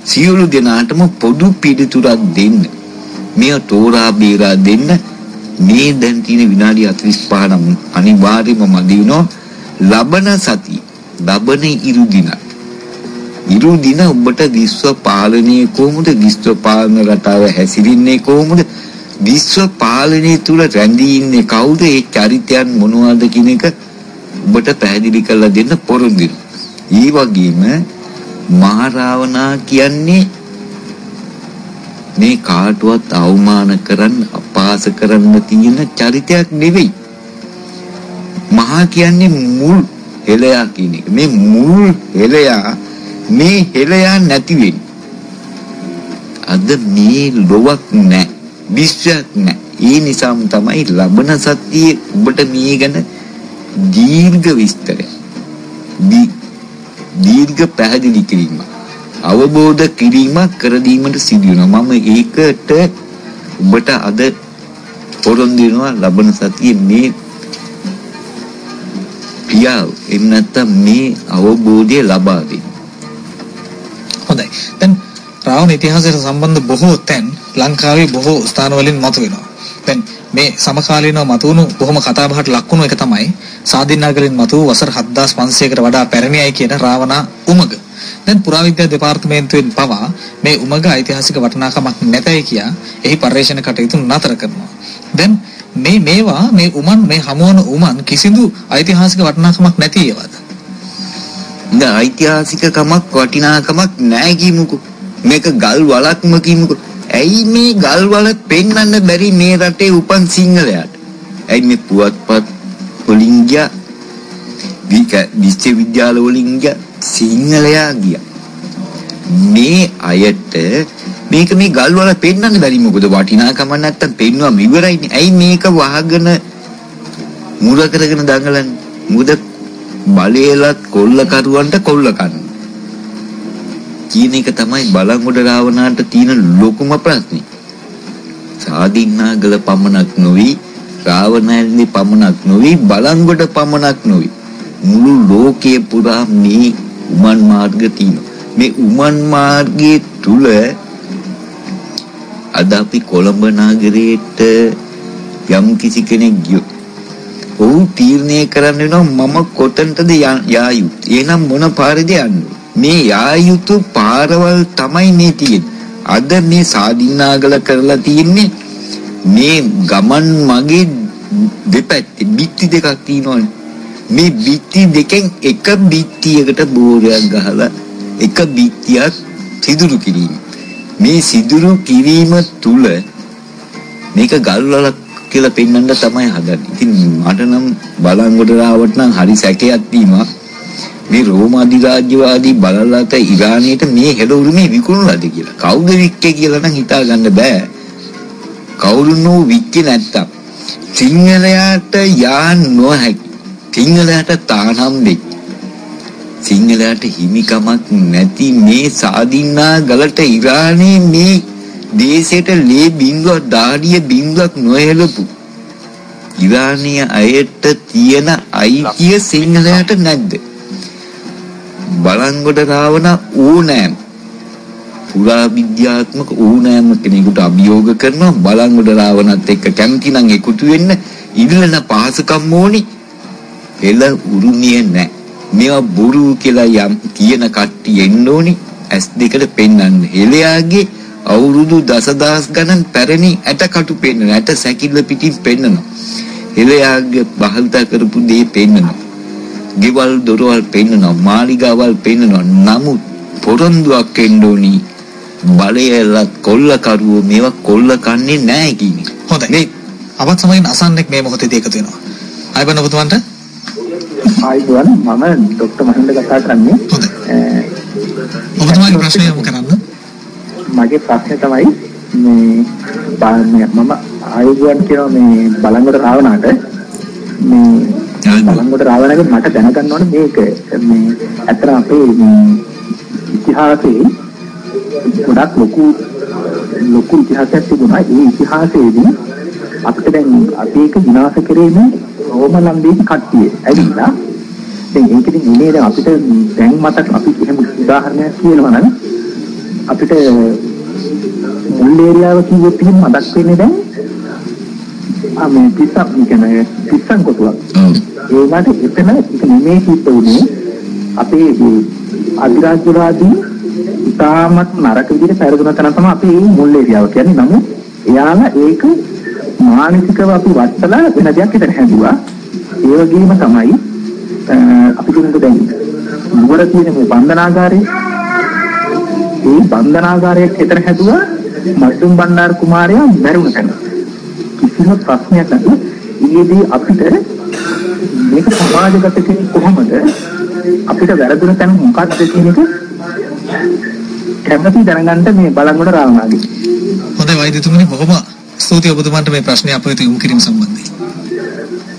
සියලු දෙනාටම පොදු පිළිතුරක් දෙන්න. මේ තෝරා බේරා දෙන්න මේ දැන් තියෙන විනාඩි 45 නම් අනිවාර්යයෙන්ම මදි වෙනවා. ලබන සතිය ලබන ඉරු දින ඔබට විශ්ව පාලනය කොහොමද? විශ්ව පාලන රටාව හැසිරෙන්නේ කොහොමද? විශ්ව පාලනය තුල රැඳී ඉන්නේ කවුද? ඒ චරිතයන් මොනවද කියන එක ඔබට පැහැදිලි කරලා දෙන්න පොරොන්දු වෙනවා. ඒ වගේම මහරාවණා කියන්නේ මේ කාටවත් අවමාන කරන්න අපහාස කරන්න තියෙන චරිතයක් නෙවෙයි. මහා කියන්නේ මුල් හෙළයා කියන එක. මේ මුල් හෙළයා මේ හෙළයා නැති වෙන්නේ. අද මේ ලොවක් නැහැ. විශ්වයක් නැහැ. ඒ නිසාම තමයි ලබන සතියේ ඔබට මේ ගැන දීර්ඝ විස්තරය දීර්ඝ පැහැදිලි කිරීමක් අවබෝධ කිරීමක් කර දීමට සිදු වෙනවා. මම ඒකට ඔබට අද පොරොන්දු වෙනවා ලබන සතියේ මේ පියාව එහෙම නැත්නම් මේ අවබෝධය ලබා දෙන්න. හොඳයි. දැන් රාවණ ඉතිහාසයට සම්බන්ධ බොහෝ තැන් ලංකාවේ බොහෝ ස්ථානවලින් මතුවෙනවා. දැන් මේ සමකාලීනව මතුවුණු බොහොම කතාබහට ලක් වුණු එක තමයි සාදින්නාගලෙන් මතුවූ වසර 7500කට වඩා පැරණියයි කියන රාවණා උමග. දැන් පුරාවිද්‍යා දෙපාර්තමේන්තුවෙන් පවා මේ උමග ඓතිහාසික වටිනාකමක් නැතයි කියා එහි පර්යේෂණ කටයුතු නතර කරනවා. දැන් මේවා මේ උමන් මේ හමුවන උමන් කිසිදු ඓතිහාසික වටිනාකමක් නැති ඒවාද? නෑ, ඓතිහාසික කමක් වටිනාකමක් නැහැ කියමුකෝ. මේක ගල් වලක්ම කියමුකෝ. ඇයි මේ ගල් වල පෙන්වන්න බැරි මේ රටේ උපන් සිංහලයාට? ඇයි මේ පුවත්පත් වලින් ගියා විශ්වවිද්‍යාල වලින් ගියා සිංහලයා ගියා. මේ අයට මේක මේ ගල් වල පෙන්වන්න බැරි මොකද? වටිනාකම නැත්තම් පෙන්වුවම ඉවරයිනේ. ඇයි මේක වහගෙන මුර කරගෙන දඟලන්නේ? මුද බලයලත් කොල්ල කරුවන්ට කොල්ල කන්න කියන එක තමයි බලංගොඩ රාවණාට තියෙන ලොකුම ප්‍රශ්නේ. සාදින්නාගල පමණක් නොවි, රාවණයන්ගේ පමණක් නොවි, බලංගොඩ පමණක් නොවි, මුළු ලෝකයේ පුරා මේ උමන් මාර්ග තියෙනවා. මේ උමන් මාර්ගයේ තුල අද අපි කොළඹ නගරයට යම් කිසි කෙනෙක් ගියොත් ඔහු තීරණය කරන්න වෙනවා මම කොතනටද යා යුත්තේ. එහෙනම් මොන පාරේද යන්නේ? මේ යා යුතු පාරවල් තමයි මේ තියෙන්නේ. අද මේ සාදින්නාගල කරලා තියෙන්නේ මේ ගමන් මගේ දෙපැත්තේ බිත්ති දෙකක් තියෙනවනේ. මේ බිත්ති දෙකෙන් එක බිත්තියකට බෝරයක් ගහලා එක බිත්තියක් සිදුරු කිරීම. මේ සිදුරු කිරීම තුල මේක ගල්වලක් කියලා පෙන්වන්න තමයි හදන්නේ. ඉතින් මට නම් බලංගොඩ රාවට නම් හරි සැකයක් තියෙනවා. මේ රෝම අධිරාජ්‍යවාදී බලලත ඉරානයට මේ හෙළ උරුමේ විකුණුලාද කියලා. කවුද වික්කේ කියලා නම් හිතා ගන්න බෑ. කවුරුනෝ වික්කේ නැත්තම් සිංහලයාට යා නොහැකි. සිංහලයාට තානම් දෙයි. සිංහලයාට හිමිකමක් නැති මේ සාදින්නාගලට ඉරානයේ මේ දේශයට ලේ බින්දුවක් දාඩිය බින්දුවක් නොහෙලපු ඉරානීය අයට තියෙන අයිතිය සිංහලයාට නැද්ද? බලංගොඩ රාවණ ඕනෑම පුරා විද්‍යාත්මක ඕනෑම කෙනෙකුට අභියෝග කරනවා බලංගොඩ රාවණත් එක්ක කැමති නම් එකතු වෙන්න ඉල්ලන පහසුකම් ඕනි. එළ උරුමිය නැහැ. මේවා බොරු කියලා යම් කියන කට්ටිය එන්න ඕනි. S2කට පෙන්වන්න. හෙළයාගේ අවුරුදු දසදහස් ගණන් පැරණි ඇටකටු පෙන්වන. ඇට සැකිල්ල පිටින් පෙන්වනවා. හෙළයාගේ බහල්ත කරපු දේ පෙන්වනවා. ගෙවල් දොරවල් පෙන්වනවා. මාලිගාවල් පෙන්වනවා. නමුත් පොරොන්දුවක් එන්න ඕනි. බලයලත් කොල්ල කරුවෝ මේවා කොල්ල කන්නේ නැහැ කියන්නේ. හොඳයි. මේ අවත් සමයෙන් අසන්නෙක් මේ මොහොතේදී එකතු වෙනවා. අයබන ඔබතුමන්ට ආයිබෝන් මම ડોક્ટર මහින්ද කතා කරන්නේ. ඔබතුමාගේ ප්‍රශ්නය යොමු කරන්න. මගේ ප්‍රශ්නේ තමයි මේ මම ආයිබෝන් කියන මේ බලංගොඩ රාවණාට මේ බලංගොඩ රාවණගේ මට දැනගන්න ඕනේ මේක මේ අතර අපේ ඉතිහාසයේ ගොඩක් ලොකු ඉතිහාසයක් තිබුණා. ඒ ඉතිහාසයේදී අපිට දැන් අපි ඒක විනාශ කරේ මේ රෝම ලන්දේ කට්ටිය ඇවිල්ලා දැන් ඒකෙදි ඉන්නේ දැන් අපිට දැන් මතක අපි එහෙම උදාහරණයක් කියනවා නම් අපිට මුල් ඒරියාව කිව්වොත් එහෙම මතක් වෙන්නේ දැන් මේ පිස්සන් කොටුවක්. ඒකට එතන ඒක නෙමෙයි කිව්වොනේ අපේ අධිරාජ්‍යවාදී ඉතාමත් නරක විදිහට පෙරදුන තැන තමයි අපේ මේ මුල් ඒරියාව කියන්නේ. නමුත් එයාලා ඒක මානසිකව අපි වටලා වෙන දෙයක් හිතන හැදුවා. ඒ වගේම තමයි අපි කියනකොට දැන් නුවර තියෙන මේ බන්ධනාගාරේ ඒ බන්ධනාගාරයේ හිතන හැදුවා මර්තුම් බණ්ඩාර කුමාරයා මැරුණ තැන. කිසිම ප්‍රශ්නයක් නැතුව ඊයේදී අපිට මේක සමාජගත කෙනෙක් කොහොමද අපිට වැරදුන තැන මොකක්ද කියන එක කැමති දැනගන්න මේ බලංගොඩ රාවණාගේ. හොඳයි වෛද්‍යතුමනි බොහොම ස්තුතියි ඔබතුමාට මේ ප්‍රශ්නේ අප වෙත යොමු කිරීම සම්බන්ධයෙන්.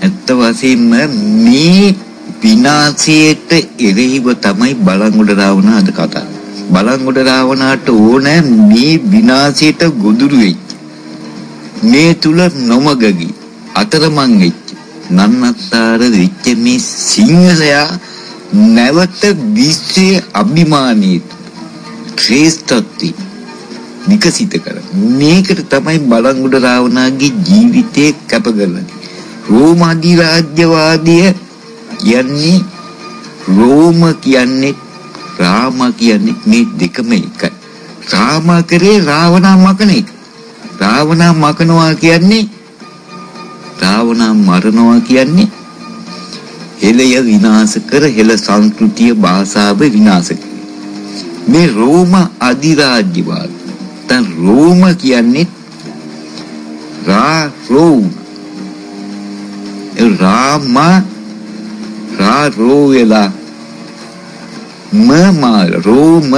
ඇත්ත වශයෙන්ම මේ විනාශයට එරෙහිව තමයි බලංගොඩ රාවණා අද කතා. බලංගොඩ රාවණාට ඕන මේ විනාශයට ගොදුරු වෙච්ච මේ තුල නොමගගි අතරමං වෙච්ච නන්නත්තර වෙච්ච මේ සිංහලයා නැවත විශ්වයේ අභිමානී ශ්‍රේෂ්ඨත්වය විකසිත කර මේකට තමයි බලංගොඩ රාවණාගේ ජීවිතේ කැප කරන්නේ. රෝම අධිරාජ්‍යවාදය කියන්නේ රෝම කියන්නේ රාම කියන්නේ මේ දෙකම එකයි. රාම කරේ රාවණා මකන එක. රාවණා මකනවා කියන්නේ රාවණා මරනවා කියන්නේ හෙළය විනාශ කර හෙළ සංස්කෘතිය භාෂාව විනාශ කර. මේ රෝම අධිරාජ්‍යවාද දැන් රෝම කියන්නේ රාම රෝයලා රෝම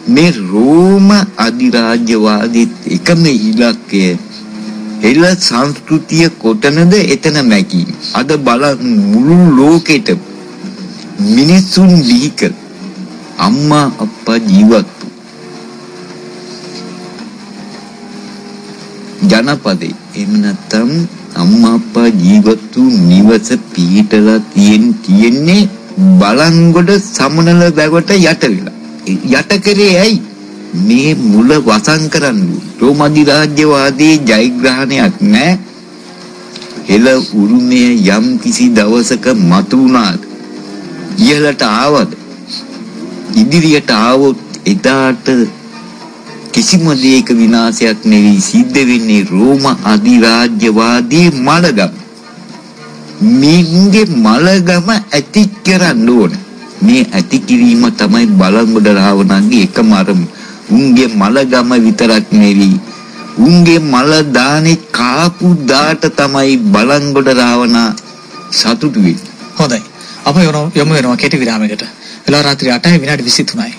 මේ රෝම අධිරාජ්‍යවාදීත් එකම ඉලක්කය හෙළ සංස්කෘතිය කොතනද එතන නැකීම. අද බලන්න මුළු ලෝකෙට මිනිසුන් දීක අම්මා අප්පා ජීවත් ජනපදේ එහෙම නැත්නම් අම්මා අප්පා ජීවත් වූ නිවස පිහිටලා තියෙන්නේ බලංගොඩ සමනල වැවට යට වෙලා. යට කරේ ඇයි? මේ මුල වසන් කරන්නේ රෝම අධිරාජ්‍යවාදී ජයග්‍රහණයක් නෑ. හෙළ උරුමය යම් කිසි දවසක මතු වුණාද ඉහළට ආවද ඉදිරියට ආවොත් එදාට කිසිම දෙයක විනාශයක් නෙවෙයි සිද්ධ වෙන්නේ රෝම අධිරාජ්‍යවාදී මලගම. මින්ගේ මලගම ඇති කරන්න ඕන. මේ ඇති කිරීම තමයි බලංගොඩ රාවණාගේ එකම අරමුණ. උන්ගේ මලගම විතරක් නෙවෙයි උන්ගේ මල දානේ කාපු දාට තමයි බලංගොඩ රාවණා සතුටු වෙන්නේ. හොඳයි. අප යමු වෙනවා කෙටි විරාමයකට. වෙලාව රාත්‍රී 8යි විනාඩි 23යි.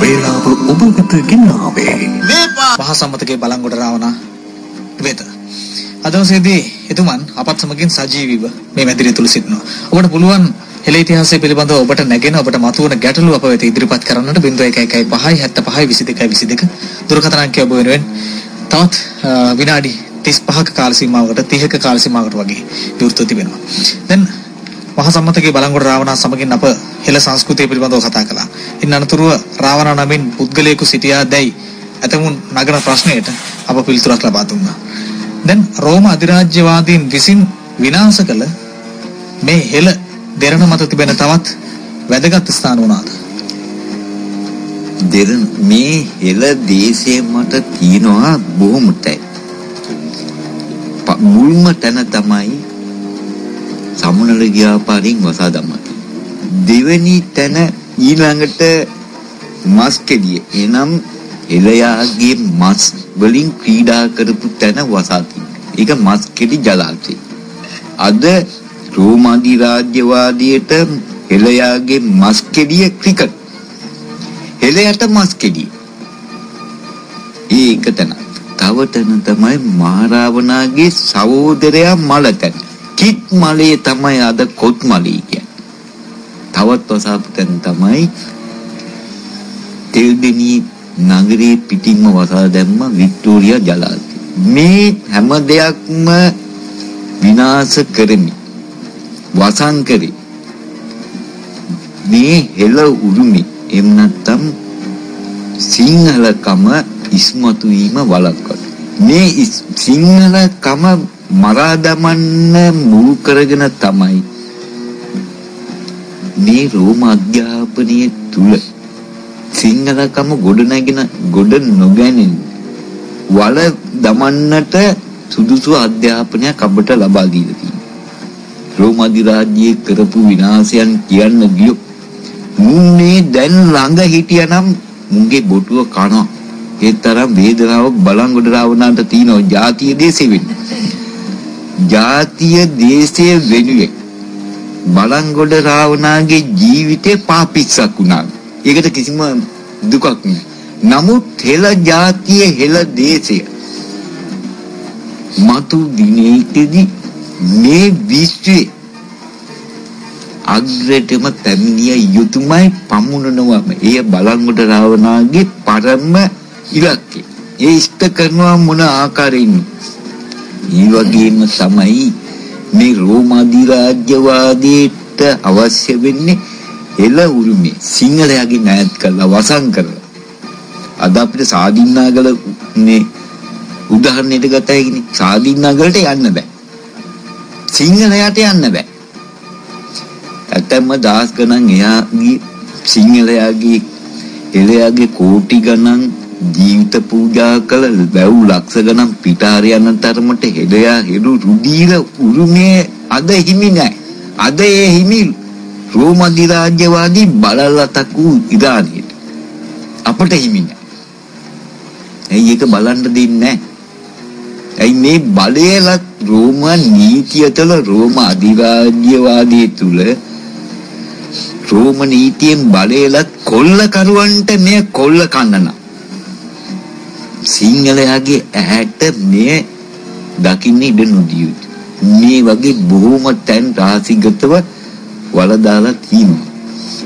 වේලාව ඔබ වෙත ගෙනාවේ මහා සම්මතගේ බලංගොඩ රාවණා වෙත. අදවසේදී එතුමන් අපත් සමගින් සජීවීව මේ මැදිරිය තුල සිටිනවා. ඔබට පුළුවන් හෙළ ඉතිහාසය පිළිබඳව ඔබට නැගෙන ඔබට මතුවන ගැටලු අප වෙත ඉදිරිපත් කරන්නට 0115 75 22 22 දුරකථන අංකය ඔබ වෙනුවෙන් තවත් විනාඩි 35ක කාල සීමාවකට 30ක කාල සීමාවකට වගේ විවෘතව තිබෙනවා. දැන් මහා සම්මතගේ බලංගොඩ රාවණා සමගින් අප හෙළ සංස්කෘතිය පිළිබඳව කතා කළා. ඉන් අනතුරුව රාවණා නමින් පුද්ගලයෙකු සිටියාදැයි ඇතමුන් නගන ප්‍රශ්නයට අප පිළිතුරක් ලබා දුන්නා. දැන් රෝම අධිරාජ්‍යවාදීන් විසින් විනාශ කළ මේ හෙළ දෙරණ මත තිබෙන තවත් වැදගත් ස්ථාන වුණාද? දෙරණ මේ හෙළ දේශයේ මත තියෙනවා බොහොම තැයි. මුල්ම තැන තමයි සමුනල ව්‍යාපාරින් වසා දමන. දෙවෙනි තැන ඊළඟට මස් කෙඩිය. එනම් එළයාගේ මස් වලින් ක්‍රීඩා කරපු තැන වසා තිබෙනවා. ඒක මස් කෙඩි ජලාශය. අද රෝම අධිරාජ්‍යවාදයට එළයාගේ මස් කෙඩිය ක්‍රිකට්. එළයට මස් කෙඩිය. ඒක තැන. තව තැන තමයි මහරාවණාගේ සහෝදරයා මල තැන. කිත් මලේ තමයි අද කොත් මලේ කියන්නේ. තවත් වසාපු තැන තමයි තෙල්දෙනි නගරේ පිටින්ම වසා දැම්ම වික්ටෝරියා ජලාශය. මේ හැම දෙයක්ම විනාශ කරමි. වසන් කරේ. මේ හෙළ උරුමි එම් නැත්තම් සිංහලකම ඉස්මතු වීම වළක්වන. මේ සිංහලකම මරා දමන්න මුල් කරගෙන තමයි මේ රෝම අධ්‍යාපනයේ තුල සිංහලකම ගොඩ නොගැනෙන වල දමන්නට සුදුසු අධ්‍යාපනයක් අපට ලබා දීලා තියෙනවා. රෝම අධිරාජ්‍යයේ කරපු විනාශයන් කියන්න ගියොත් මුන්නේ දැන් ළඟ හිටියනම් මුන්ගේ බොටුව කනවා. ඒ තරම් වේදනාවක් බලංගොඩ රාවණාට තියෙනවා ජාතිය දේශේ වෙන්නේ. ජාතිය දේශේ වෙනුවෙන් බලංගොඩ රාවණාගේ ජීවිතේ පාපිස්සක් වුණා. ඒකට කිසිම දුකක් නෑ. නමුත් හෙළ ජාතිය හෙළ දේශය මතු දිනේකදී මේ විශ්වයේ අග්‍රටම පැමිණිය යුතුයමයි පමුණනවම. එය බලංගොඩ රාවණාගේ පරම ඉලක්කය. ඒ ඉෂ්ට කරනවා මොන ආකාරයෙන්ද? ඒ වගේම තමයි මේ රෝම අධිරාජ්‍යවාදයට අවශ්‍ය වෙන්නේ එළ උරුමේ සිංහලයාගේ ණයත් කරලා වසන් කරලා. අද අපිට සාදින්නාගල මේ උදාහරණයට ගත හැකිනේ. සාදින්නාගලට යන්න බෑ. සිංහලයාට යන්න බෑ. ඇත්තම දහස් ගණන් එයාගේ සිංහලයාගේ එළයාගේ කෝටි ගණන් ජීවිත පූජා කළ වැව් ලක්ෂ ගණන් පිටාර යන තරමට හෙළයා හෙළු රුධීර උරුමේ අද හිමි නැහැ. අද ඒ හිමි රෝම අධිරාජ්‍යවාදී බලලතකු ඉරානයට. අපට හිමි නැහැ. ඇයි ඒක බලන්න දෙන්නේ නැහැ? ඇයි මේ බලයලත් රෝම නීතිය තුළ රෝම අධිරාජ්‍යවාදයේ තුල රෝම නීතියෙන් බලයලත් කොල්ලකරුවන්ට මේ කොල්ල කන්නන සිංහලයාගේ ඇහැට මේ දකින්න ඉඩ නොදිය යුතුයි. මේ වගේ බොහොම තැන් රාශිගතව වලදාලා තියෙනවා.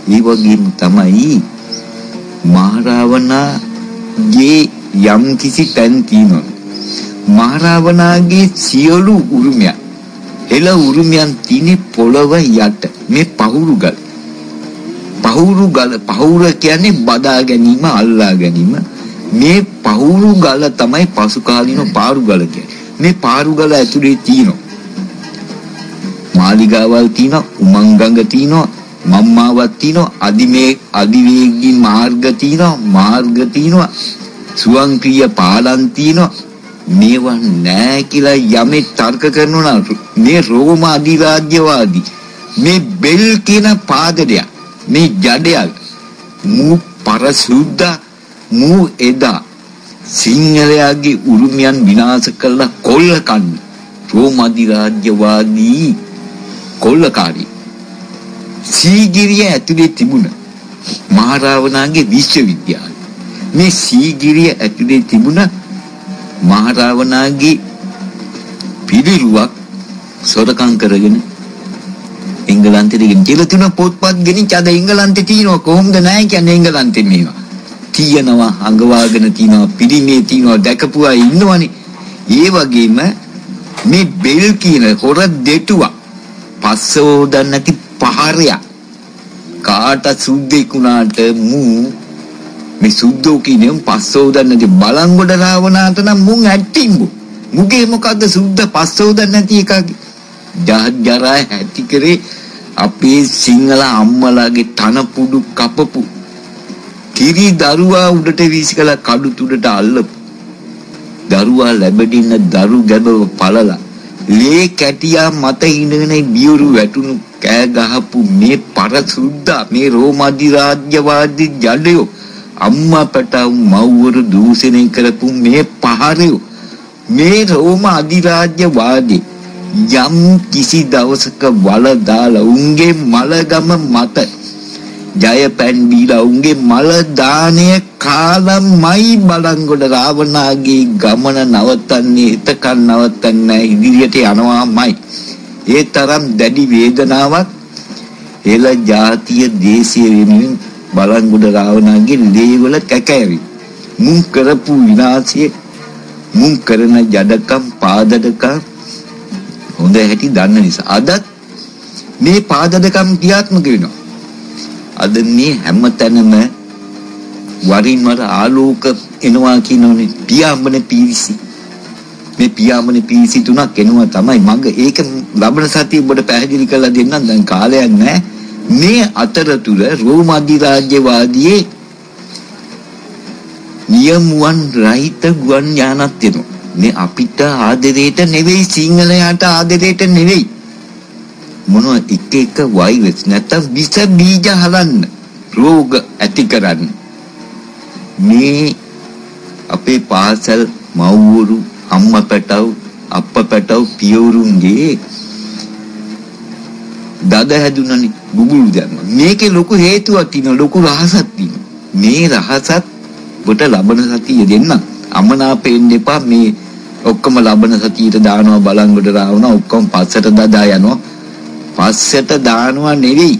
ඒ වගේම තමයි මහරාවණාගේ යම් කිසි තැන් තියෙනවා. මහරාවණාගේ සියලු උරුමයන් හෙළ උරුමයන් තියෙන පොළව යට මේ පහුරුගල. පහුර කියන්නේ බදා ගැනීම, අල්ලා ගැනීම. මේ පහුරුගල තමයි පසු කාලින පාරුගල කියන්නේ. මේ පාරුගල ඇතුලේ තියෙනවා මාලිගාවල් තියෙනවා, උමංගඟ තියෙනවා, මම්මාවක් තියෙනවා, අධිවේගී මාර්ග තියෙනවා, සුවංක්‍රීය පාලම් තියෙනවා. මේවා නෑ කියලා යමෙක් තර්ක කරනවා නම් මේ රෝම අධිරාජ්‍යවාදී මේ බෙල් කියන පාදඩය මේ ජඩයල් මූ පරසුද්ද මූ එදා සිංහලයාගේ උරුමයන් විනාශ කළා කොල්ල කන්න රෝම අධිරාජ්‍යවාදී කොල්ලකාරී සීගිරිය ඇතුලේ තිබුණ මහරාවණාගේ විශ්වවිද්‍යාලය. මේ සීගිරිය ඇතුලේ තිබුණ මහරාවණාගේ පිළිරුවක් සොරකම් කරගෙන එංගලන්තෙට ගෙන කියලා තුන පොත්පත් ගෙනිච්ච අද එංගලන්තේ තියෙනවා. කොහොමද නැහැ කියන්නේ එංගලන්තේ මේවා තියෙනවා, අඟවාගෙන තියෙනවා, පිළිමේ තියෙනවා, දැකපු අය ඉන්නවනේ. ඒ වගේම මේ බෙල් කියන හොර දෙටුවක් පස්සෝදන් නැති පහරයක් කාට සුද්දෙකුණාට මූ මේ සුද්දෝ කියන්නේ පස්සෝදන් නැති බලංගොඩ රාවණාට නම් මුන් ඇට්ටිම්බු මුගේ මොකද්ද සුද්ද පස්සෝදන් නැති එකක් ජරා ඇති කරේ අපේ සිංහල අම්මලාගේ තන පුඩු කපපු කිරි දරුවා උඩට වීසිකලා කඩු තුඩට අල්ලපු දරුවා ලැබෙදින්න දරු ගැබව පළලා ලේ කැටියා මත ඉඳගෙන බියුරු වැටුණු කෑ ගහපු මේ පරසුද්දා මේ රෝම අධිරාජ්‍යවාදී ජඩයෝ අම්මා පැටව මව්වරු දූෂණය කරපු මේ පහරයෝ මේ රෝම අධිරාජ්‍යවාදී යම් කිසි දවසක වල දාලා උන්ගේ මලගම මත ජය පැන් බීලා උන්ගේ මල දාණය කාලමයි බලංගොඩ රාවණාගේ ගමන නවත්තන්නේ එතකන් නවත්තන්නේ ඉදිරියට යනවාමයි. ඒ තරම් දැඩි වේදනාවක් එළ ජාතිය දේශීය වෙනුවෙන් බලංගොඩ රාවණාගේ ලේවල කැකෑවි. මුන් කරපු විනාශය මුන් කරන ජඩකම් පාදඩකම් හොඳ හැටි දන්න නිසා අදත් මේ පාදඩකම් ක්‍රියාත්මක වෙනවා. අද මේ හැමතැනම වරින් වර ආලෝක එනවා කියනෝනේ පියාඹන පීරිසි. මේ පියාඹන පීරිසි තුනක් එනවා තමයි මග. ඒක ලබන සතිය ඔබට පැහැදිලි කරලා දෙන්නම්. දැන් කාලයක් නැහැ. මේ අතරතුර රෝම අධිරාජ්‍යවාදීයේ නියමුවන් රහිත ගුවන් යානක් දෙනවා. මේ අපිට ආදරේට නෙවෙයි, සිංහලයාට ආදරේට නෙවෙයි. මොනවා එක වෛරස් නැත්නම් විස බීජ හලන්න, රෝග ඇති කරන්න. මේ අපේ පාසල් මව්වරු, අම්මා පැටව, අප්පා පැටව, පියවරුන්ගේ දද හැදුනනේ බුබුලු දැම්ම. මේකේ ලොකු හේතුවක් තියෙනවා, ලොකු රහසක් තියෙනවා. මේ රහසත් ඔබට ලබන සතිය දෙන්න. අමනාපෙන්න එපා. මේ ඔක්කොම ලබන සතියට දානවා, බලංගොඩ රාවනවා, ඔක්කොම පස්සට දදා යනවා. පස්සට දානවා නෙවෙයි,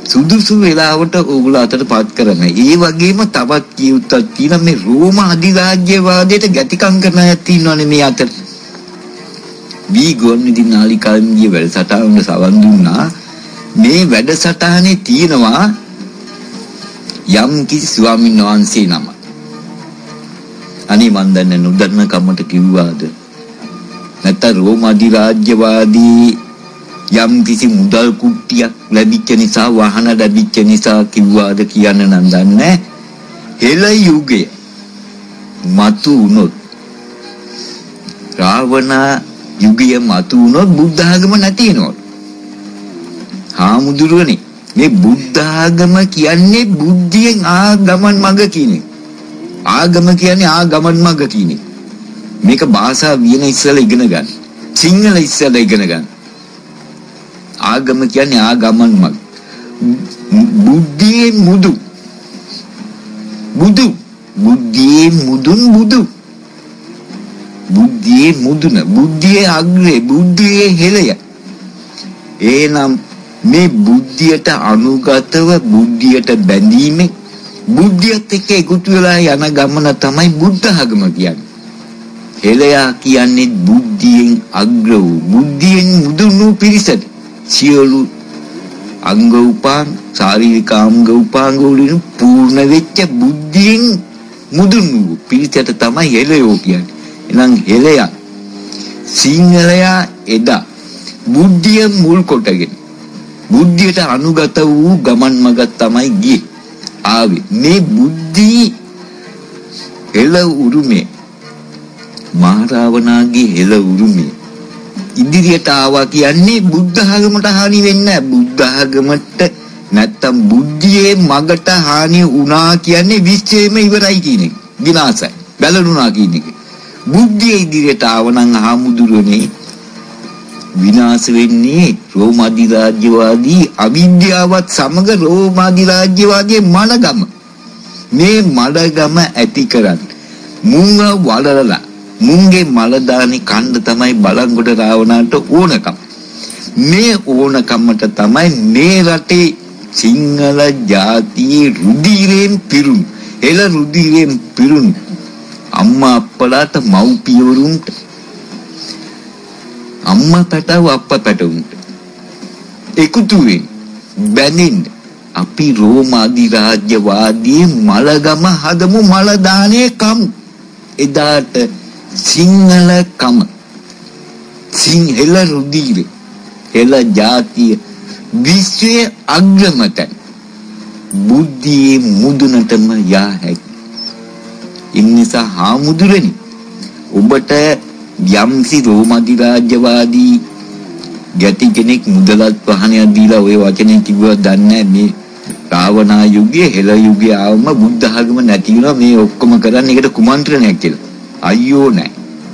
සුදුසු වෙලාවට ඕගොල්ලෝ අතටපත් කරන. ඒ වගේම තවත් කියුත්තක් තියෙනවා. මේ රෝම අධිරාජ්‍යවාදයට ගැතිකම් කරන අය තියෙනවානේ මේ අතර. වී ගොන්විදි නාලිකාවේ වැඩසටහනට සවන් දුන්නා. මේ වැඩසටහනේ තියෙනවා යම් කිසි ස්වාමීන් වහන්සේ නම. අනේ මන් දන්නේ නොදන්න කමට කිව්වාද නැත්නම් රෝම අධිරාජ්‍යවාදී යම් කිසි මුදල් කුට්ටියක් ලැබිච්ච නිසා, වාහන ලැබිච්ච නිසා කිව්වාද කියන්න නම් දන්නේ. හෙළ යුගය මතු වුණොත්, රාවණ යුගය මතු වුණොත් බුද්ධ ආගම නැති වෙනවා. හාමුදුරුවනේ, මේ බුද්ධ ආගම කියන්නේ බුද්ධියෙන් ආගමන් මඟ කියන්නේ. ආගම කියන්නේ ආගමන් මඟ කියන්නේ. මේක භාෂා වියන ඉස්සෙල්ලා ඉගෙන ගන්න. සිංහල ඉස්සෙල්ලා ඉගෙන ගන්න. ආගම කියන්නේ ආගමන් මඟ. බුද්ධියේ මුදු. බුදු. බුද්ධියේ මුදුන් බුදු. බුද්ධියේ මුදුන. බුද්ධියේ අග්‍රේ. බුද්ධියේ හෙළය. එනම් මේ බුද්ධියට අනුගතව, බුද්ධියට බැඳීමෙන්, බුද්ධියත් එක්ක එකතු වෙලා යන ගමන තමයි බුද්ධ ආගම කියන්නේ. හෙළයා කියන්නේ බුද්ධියෙන් අග්‍ර වූ, බුද්ධියෙන් මුදුන් වූ පිරිසට. සියලු අංග උපාංග, ශාරීරික අංග උපාංග වලින් පූර්ණ වෙච්ච බුද්ධියෙන් මුදුන් වූ පිරිසට තමයි හෙළයෝ කියන්නේ. එහෙනම් හෙළයා සිංහලයා එදා බුද්ධිය මුල් කොටගෙන, බුද්ධියට අනුගත වූ ගමන් මඟ තමයි ගියේ. ආවේ මේ බුද්ධි හෙළ උරුමේ, මහරාවණාගේ හෙළ උරුමේ ඉදිරියට ආවා කියන්නේ බුද්ධ ආගමට හානි වෙන්නේ නැහැ. බුද්ධ ආගමට නැත්තම් බුද්ධියේ මගට හානි වුණා කියන්නේ විශ්වයේම ඉවරයි කියන එක. විනාශයි. බැලුණා කියන එක. බුද්ධිය ඉදිරියට ආවනම් හාමුදුරනේ විනාශ වෙන්නේ රෝම අධිරාජ්‍යවාදී අවිද්‍යාවත් සමග රෝම අධිරාජ්‍යවාදී මලගම. මේ මලගම ඇති කරන් මුංග වලලලා මුංගේ මලදානි කණ්ඩ තමයි බලංගොඩ රාවණාට ඕනකම්. මේ ඕනකමට තමයි මේ රටේ සිංහල ජාතියේ රුධිරයෙන් පිරුණු, එළ රුධිරයෙන් පිරුණු අම්මා අප්පලාට, මව්පියවරුන්ට, අම්මා පැටව අප්පා පැටවුන්ට එකතු වෙන්න බැඳින්න අපි රෝම අධිරාජ්‍යවාදී මලගම හදමු, මලදානේ කමු. එදාට සිංහලකම, සිංහල රුධිරය, හෙළ ජාතිය විශ්වයේ අග්‍රමතන බුද්ධියේ මුදුනටම යා හැකි. ඉන්නිසා හාමුදුරනි, ඔබට යම්සි රෝම අධිරාජ්‍යවාදී ගැති කෙනෙක් මුදලත් වහනයක් දීලා ඔය වචනේ කිව්වා දන්නේ මේ රාවණා යුගයේ, හෙළ යුගයේ ආවම බුද්ධ ආගම නැති වෙනවා. මේ ඔක්කොම කරන්නේ ඒකට කුමන්ත්‍රණයක් කියලා. අයියෝ නෑ,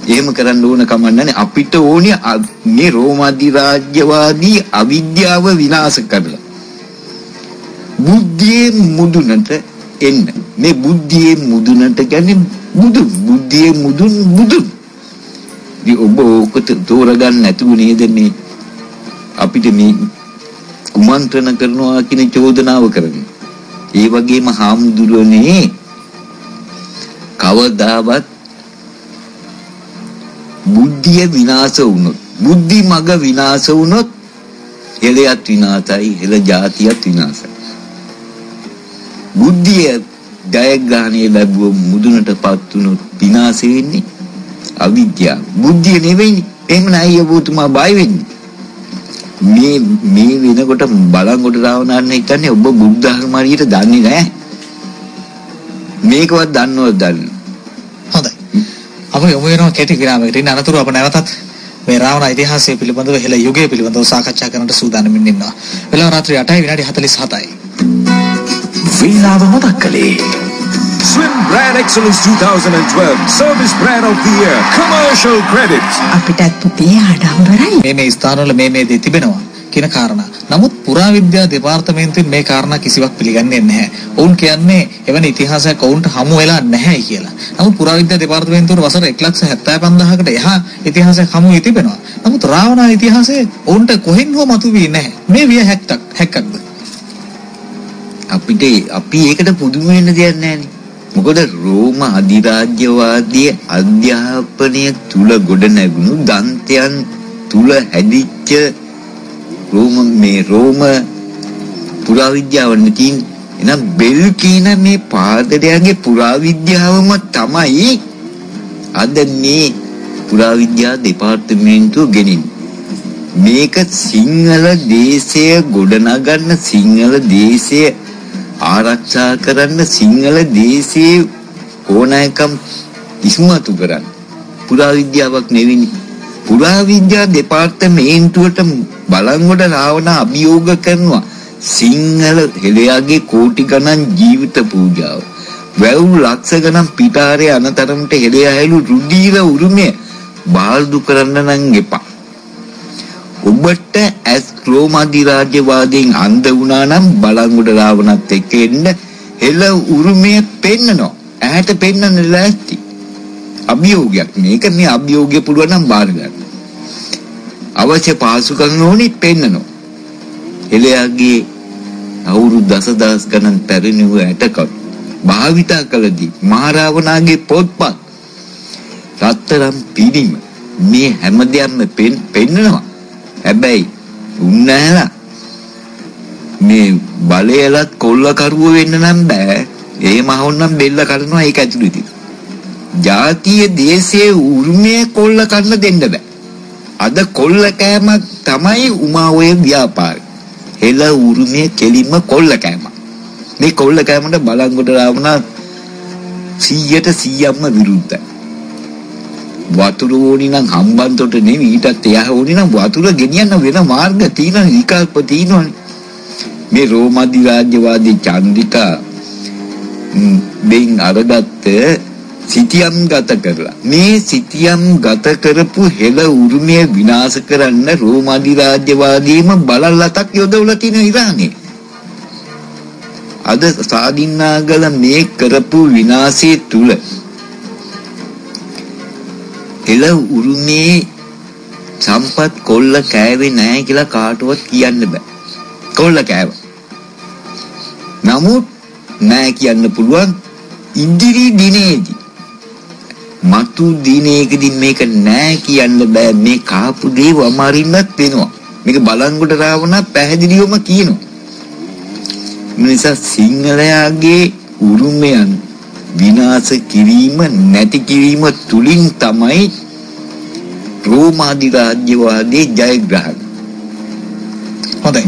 එහෙම කරන්න ඕන කමක් නැහැ. අපිට ඕනේ මේ රෝම අධිරාජ්‍යවාදී අවිද්‍යාව විනාශ කරලා බුද්ධියේ මුදුනට එන්න. මේ බුද්ධියේ මුදුනට කියන්නේ බුදු. බුද්ධියේ මුදුන් බුදු. දී ඔබ ඕක තෝරගන්න නැතුව නේද මේ අපිට මේ කුමන්ත්‍රණ කරනවා කියන චෝදනාව කරන්නේ. ඒ වගේම හාමුදුරනේ කවදාවත් බුද්ධිය විනාශ වුණොත්, බුද්ධි මග විනාශ වුණොත් හෙළයත් විනාශයි, හෙළ ජාතියත් විනාශයි. බුද්ධිය ජයග්‍රහණය ලැබුව මුදුනටපත් වුණු විනාශ වෙන්නේ අවිද්‍යාව. බුද්ධිය නෙවෙයි. එහෙම නෑ ඔබතුමා බය වෙන්නේ. මේ වෙනකොට බලංගොඩ රාවණාන්න හිතන්නේ ඔබ බුද්ධ ධර්ම හරියට දන්නේ නැහැ. මේකවත් දන්නවද දන්නේ? හොඳයි. අපි යමු වෙනවා කෙටි විරාමයකට. ඉන්න අනතුරු අප නැවතත් මේ රාවණ ඉතිහාසය පිළිබඳව හෙළ යුගය පිළිබඳව සාකච්ඡා කරන්නට සූදානම්ින් ඉන්නවා. වෙලාව රාත්‍රී 8යි විනාඩි 47යි. වේලාව මතක් කළේ Swim Brand Excellence 2012 Service Brand of the Year Commercial Credits. අපිටත් පුතේ ආඩම්බරයි. මේ ස්ථානවල මේ දේ තිබෙනවා කියන කාරණා. නමුත් පුරාවිද්‍යා දෙපාර්තමේන්තුවෙන් මේ කාරණා කිසිවක් පිළිගන්නේ නැහැ. ඔවුන් කියන්නේ එවැනි ඉතිහාසයක් ඔවුන්ට හමු වෙලා නැහැ කියලා. නමුත් පුරාවිද්‍යා දෙපාර්තමේන්තුවට වසර 1,75,000කට එහා ඉතිහාසයක් හමු වී තිබෙනවා. නමුත් රාවණා ඉතිහාසය ඔවුන්ට කොහෙන් හෝ මතුවී නැහැ. මේ විය හැක්කක්ද? අපි ඒකට පුදුම වෙන්න දෙයක් නැහැ. මොකද රෝම අධිරාජ්‍යවාදී අධ්‍යාපනය තුල ගොඩ නැගුණු දන්තයන් තුල හැදිච්ච රෝම පුරාවිද්‍යාව නැතිනම් එනම් බෙල් කියන මේ පාදඩයන්ගේ පුරාවිද්‍යාවම තමයි අද මේ පුරාවිද්‍යා දෙපාර්තමේන්තුව ගෙනින්නේ. මේක සිංහල දේශය ගොඩනගන්න, සිංහල දේශය ආරක්ෂා කරන්න, සිංහල දේශයේ ඕනෑකම් ඉස්මතු කරන්න පුරාවිද්‍යාවක් නෙවෙයි. පුරාවිද්‍යා දෙපාර්තමේන්තුවට බලංගොඩ රාවණ අභියෝග කරනවා සිංහල හෙළයාගේ කෝටි ගණන් ජීවිත පූජාව. වැව් ලක්ෂ ගණන් පිටාරේ අනතරමට හෙළයා හැලු රුධීර උරුමය බාල්දු කරන්න නම් එපා. ඔබට ඇස් රෝම අධිරාජ්‍යවාදයෙන් අන්ධ වුණා නම් බලංගොඩ රාවණත් එක්ක එන්න හෙළ උරුමය පෙන්නනවා. ඇහැට පෙන්නන්න ලෑස්ති. අභියෝගයක් මේක. මේ අභියෝගය පුළුවන් නම් බාර ගන්න. අවශ්‍ය පහසුකම් ඕනෙත් පෙන්නනවා. හෙළයාගේ අවුරුදු දසදහස් ගණන් පැරණි වූ ඇටකප් භාවිතා කළදී මහරාවණාගේ පොත්පත් රත්තරන් පිළිම මේ හැමදේම පෙන්නනවා. හැබැයි උන්නෑලා මේ බලයලත් කොල්ල කරුව වෙන්න නම් බෑ. එහෙම ahonනම් බෙල්ල කරනවා. ඒක ඇතුළේදී ජාතිය දේශයේ උරුමය කොල්ල කරන්න දෙන්න බෑ. අද කොල්ල කෑමක් තමයි උමා ඔය ව්‍යාපාරය. හෙළ උරුමය කෙලින්ම කොල්ල කෑමක්. මේ කොල්ල කෑමට බලංගොඩ රාවණ 100%ක්ම විරුද්ධයි. වතුර ඕනි නම් හම්බන්තොට නෙවෙයි ඊටත් එහා ඕනි නම් වතුර ගෙනියන්න වෙන මාර්ග තියෙනවා, විකල්ප තියෙනවානේ. මේ රෝම අධිරාජ්‍යවාදී චන්ද්‍රිකා බෙන් අරගත්ත සිටියම් ගත කරලා මේ සිටියම් ගත කරපු හෙළ උරුමය විනාශ කරන්න රෝම අධිරාජ්‍යවාදීම බලලතක් යොදවලා තියෙන ඉරානේ. අද සාදින්නාගල මේ කරපු විනාශය තුල හෙළ උරුමේ සම්පත් කොල්ල කෑවේ නැහැ කියලා කාටවත් කියන්න බෑ. කොල්ල කෑවා. නමුත් නෑ කියන්න පුළුවන් ඉදිරි දිනේදී. මතු දිනයකදී මේක නෑ කියන්න බෑ. මේ කාපු දේ වමාරින්නත් වෙනවා. මේක බලංගොඩ රාවණ පැහැදිලිවම කියනවා. නිසා සිංහලයාගේ උරුමයන් විනාශ කිරීම නැති කිරීම තුලින් තමයි රෝම අධිරාජ්‍යවාදී ජයග්‍රහණය. හොඳයි.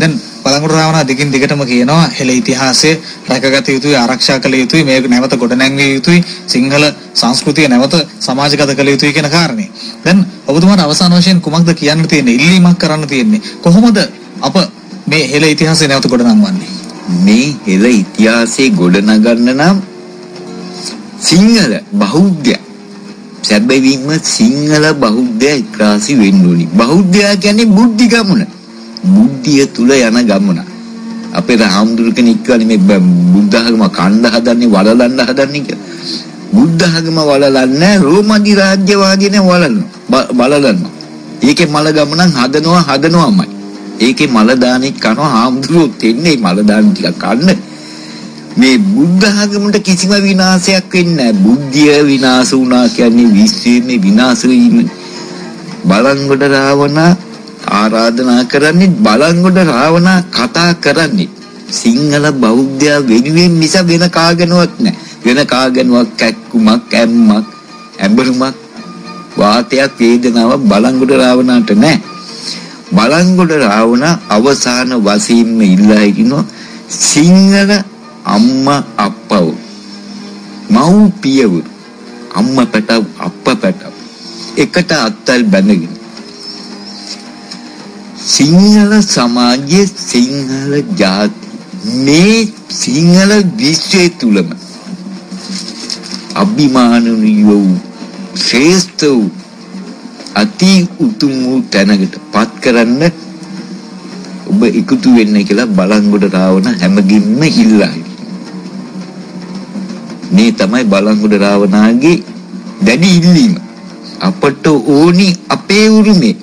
දැන් බලංගොඩ රාවණ දිගින් දිගටම කියනවා හෙළ ඉතිහාසය රැකගත යුතුයි, ආරක්ෂා කළ යුතුයි, මේක නැවත ගොඩනැංවිය යුතුයි, සිංහල සංස්කෘතිය නැවත සමාජගත කළ යුතුයි කියන කාරණේ. දැන් ඔබතුමාට අවසාන වශයෙන් කුමක්ද කියන්න තියෙන්නේ? ඉල්ලීමක් කරන්න තියෙන්නේ. කොහොමද අප මේ හෙළ ඉතිහාසය නැවත ගොඩනංවන්නේ? මේ හෙළ ඉතිහාසය ගොඩනගන්න නම් සිංහල බෞද්ධ සැබවින්ම සිංහල බෞද්ධ එක්රාසි වෙන්න ඕනි. බෞද්ධයා කියන්නේ බුද්ධි ගමන. බුද්ධිය තුල යන ගමන. අපේ රාම්දුර කෙනෙක් කියන්නේ මේ බුද්ධ ධර්ම කණ්ඩ හදන්නේ වලලන්න හදන්නේ කියලා. බුද්ධ ධර්ම වලලන්නේ රෝම අධිරාජ්‍යවාදීනේ වලලනවා. ඒකේ මල ගමනන් හදනවාමයි. ඒකේ මල දානෙක් කනවා හාමුදුරුවෝ එන්නේ මල දාන ටිකක් කන්න. මේ බුද්ධ ආගමට කිසිම විනාශයක් වෙන්නේ නැහැ. බුද්ධිය විනාශ වුණා කියන්නේ විශ්වයේ විනාශ වීම. බලංගොඩ රාවණ ආරාධනා කරන්නේ බලංගොඩ රාවණ කතා කරන්නේ සිංහල බෞද්ධයා වෙනුවෙන් මිස වෙන කාගෙනවත් නැහැ. වෙන කාගෙනවත් කැක්කුමක් ඇම්මක් ඇඹරුමක් වාතයක් වේදනාවක් බලංගොඩ රාවණාට නැහැ. බලංගොඩ රාවණ අවසාන වශයෙන්ම ඉල්ලා හිටිනවා සිංහල අම්මා අප්පව මව්පියව අම්මා පැටව අප්පා පැටව එකට අත්තල් බැඳගෙන සිංහල සමාජයේ සිංහල ජාති මේ සිංහල විශ්වය තුලම අභිමානනීය වූ ශ්‍රේෂ්ඨ වූ අති උතුම් වූ තැනකට පත් කරන්න ඔබ එකතු වෙන්න කියලා බලංගොඩ රාවණ හැමගින්ම ඉල්ලා මේ තමයි බලංගොඩ රාවණාගේ දැඩි ඉල්ලීම. අපට ඕනි අපේ උරුමේ.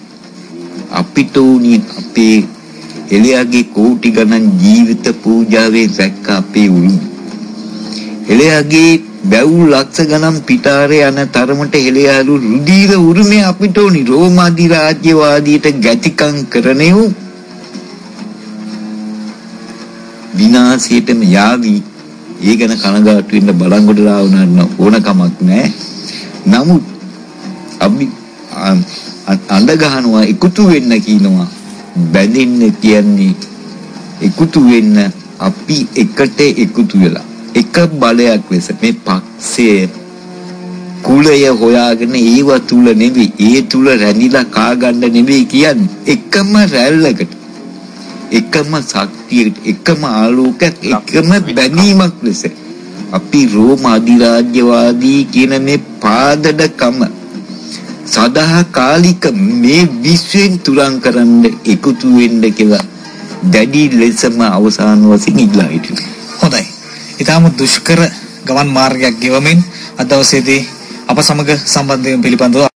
අපිට ඕනි අපේ එළියාගේ කෝටි ගණන් ජීවිත පූජාවේ රැක්ක අපේ උරුමේ. එළියාගේ බැව් ලක්ෂ ගණන් පිටාරේ යන තරමට එළියාලු රුධිර උරුමේ අපිට ඕනි. රෝම අධිරාජ්‍යවාදීට ගැතිකම් කරනෙව් විනාශයටම යාවි. ඒ ගැන කනගාටු වෙන්න බලංගොඩ රාවණාට ඕන කමක් නැහැ. නමුත් අපි අඬ ගහනවා එකතු වෙන්න කියනවා. බැඳෙන්න කියන්නේ එකතු වෙන්න අපි එකට එකතු වෙලා එක බලයක් ලෙස මේ පක්ෂයේ කුලය හොයාගෙන ඒව තුල නෙවෙයි ඒ තුල රැඳිලා කා ගන්න නෙවෙයි කියන්නේ එකම රැල්ලකට එකම ශක්තියකට එකම ආලෝකයක් එකම බැඳීමක් ලෙස අපි රෝම අධිරාජ්‍යවාදී කියන මේ පාදඩකම සදාකාලික මේ විශ්වෙන් තුරන් කරන්න එකතු වෙන්න කියලා දැඩි ලෙසම අවසාන වශයෙන් ඉල්ලා හිටියා. හොඳයි. ඊටම දුෂ්කර ගමන් මාර්ගයක් ගෙවමින් අද දවසේදී අප සමග සම්බන්ධ වීම පිළිබඳව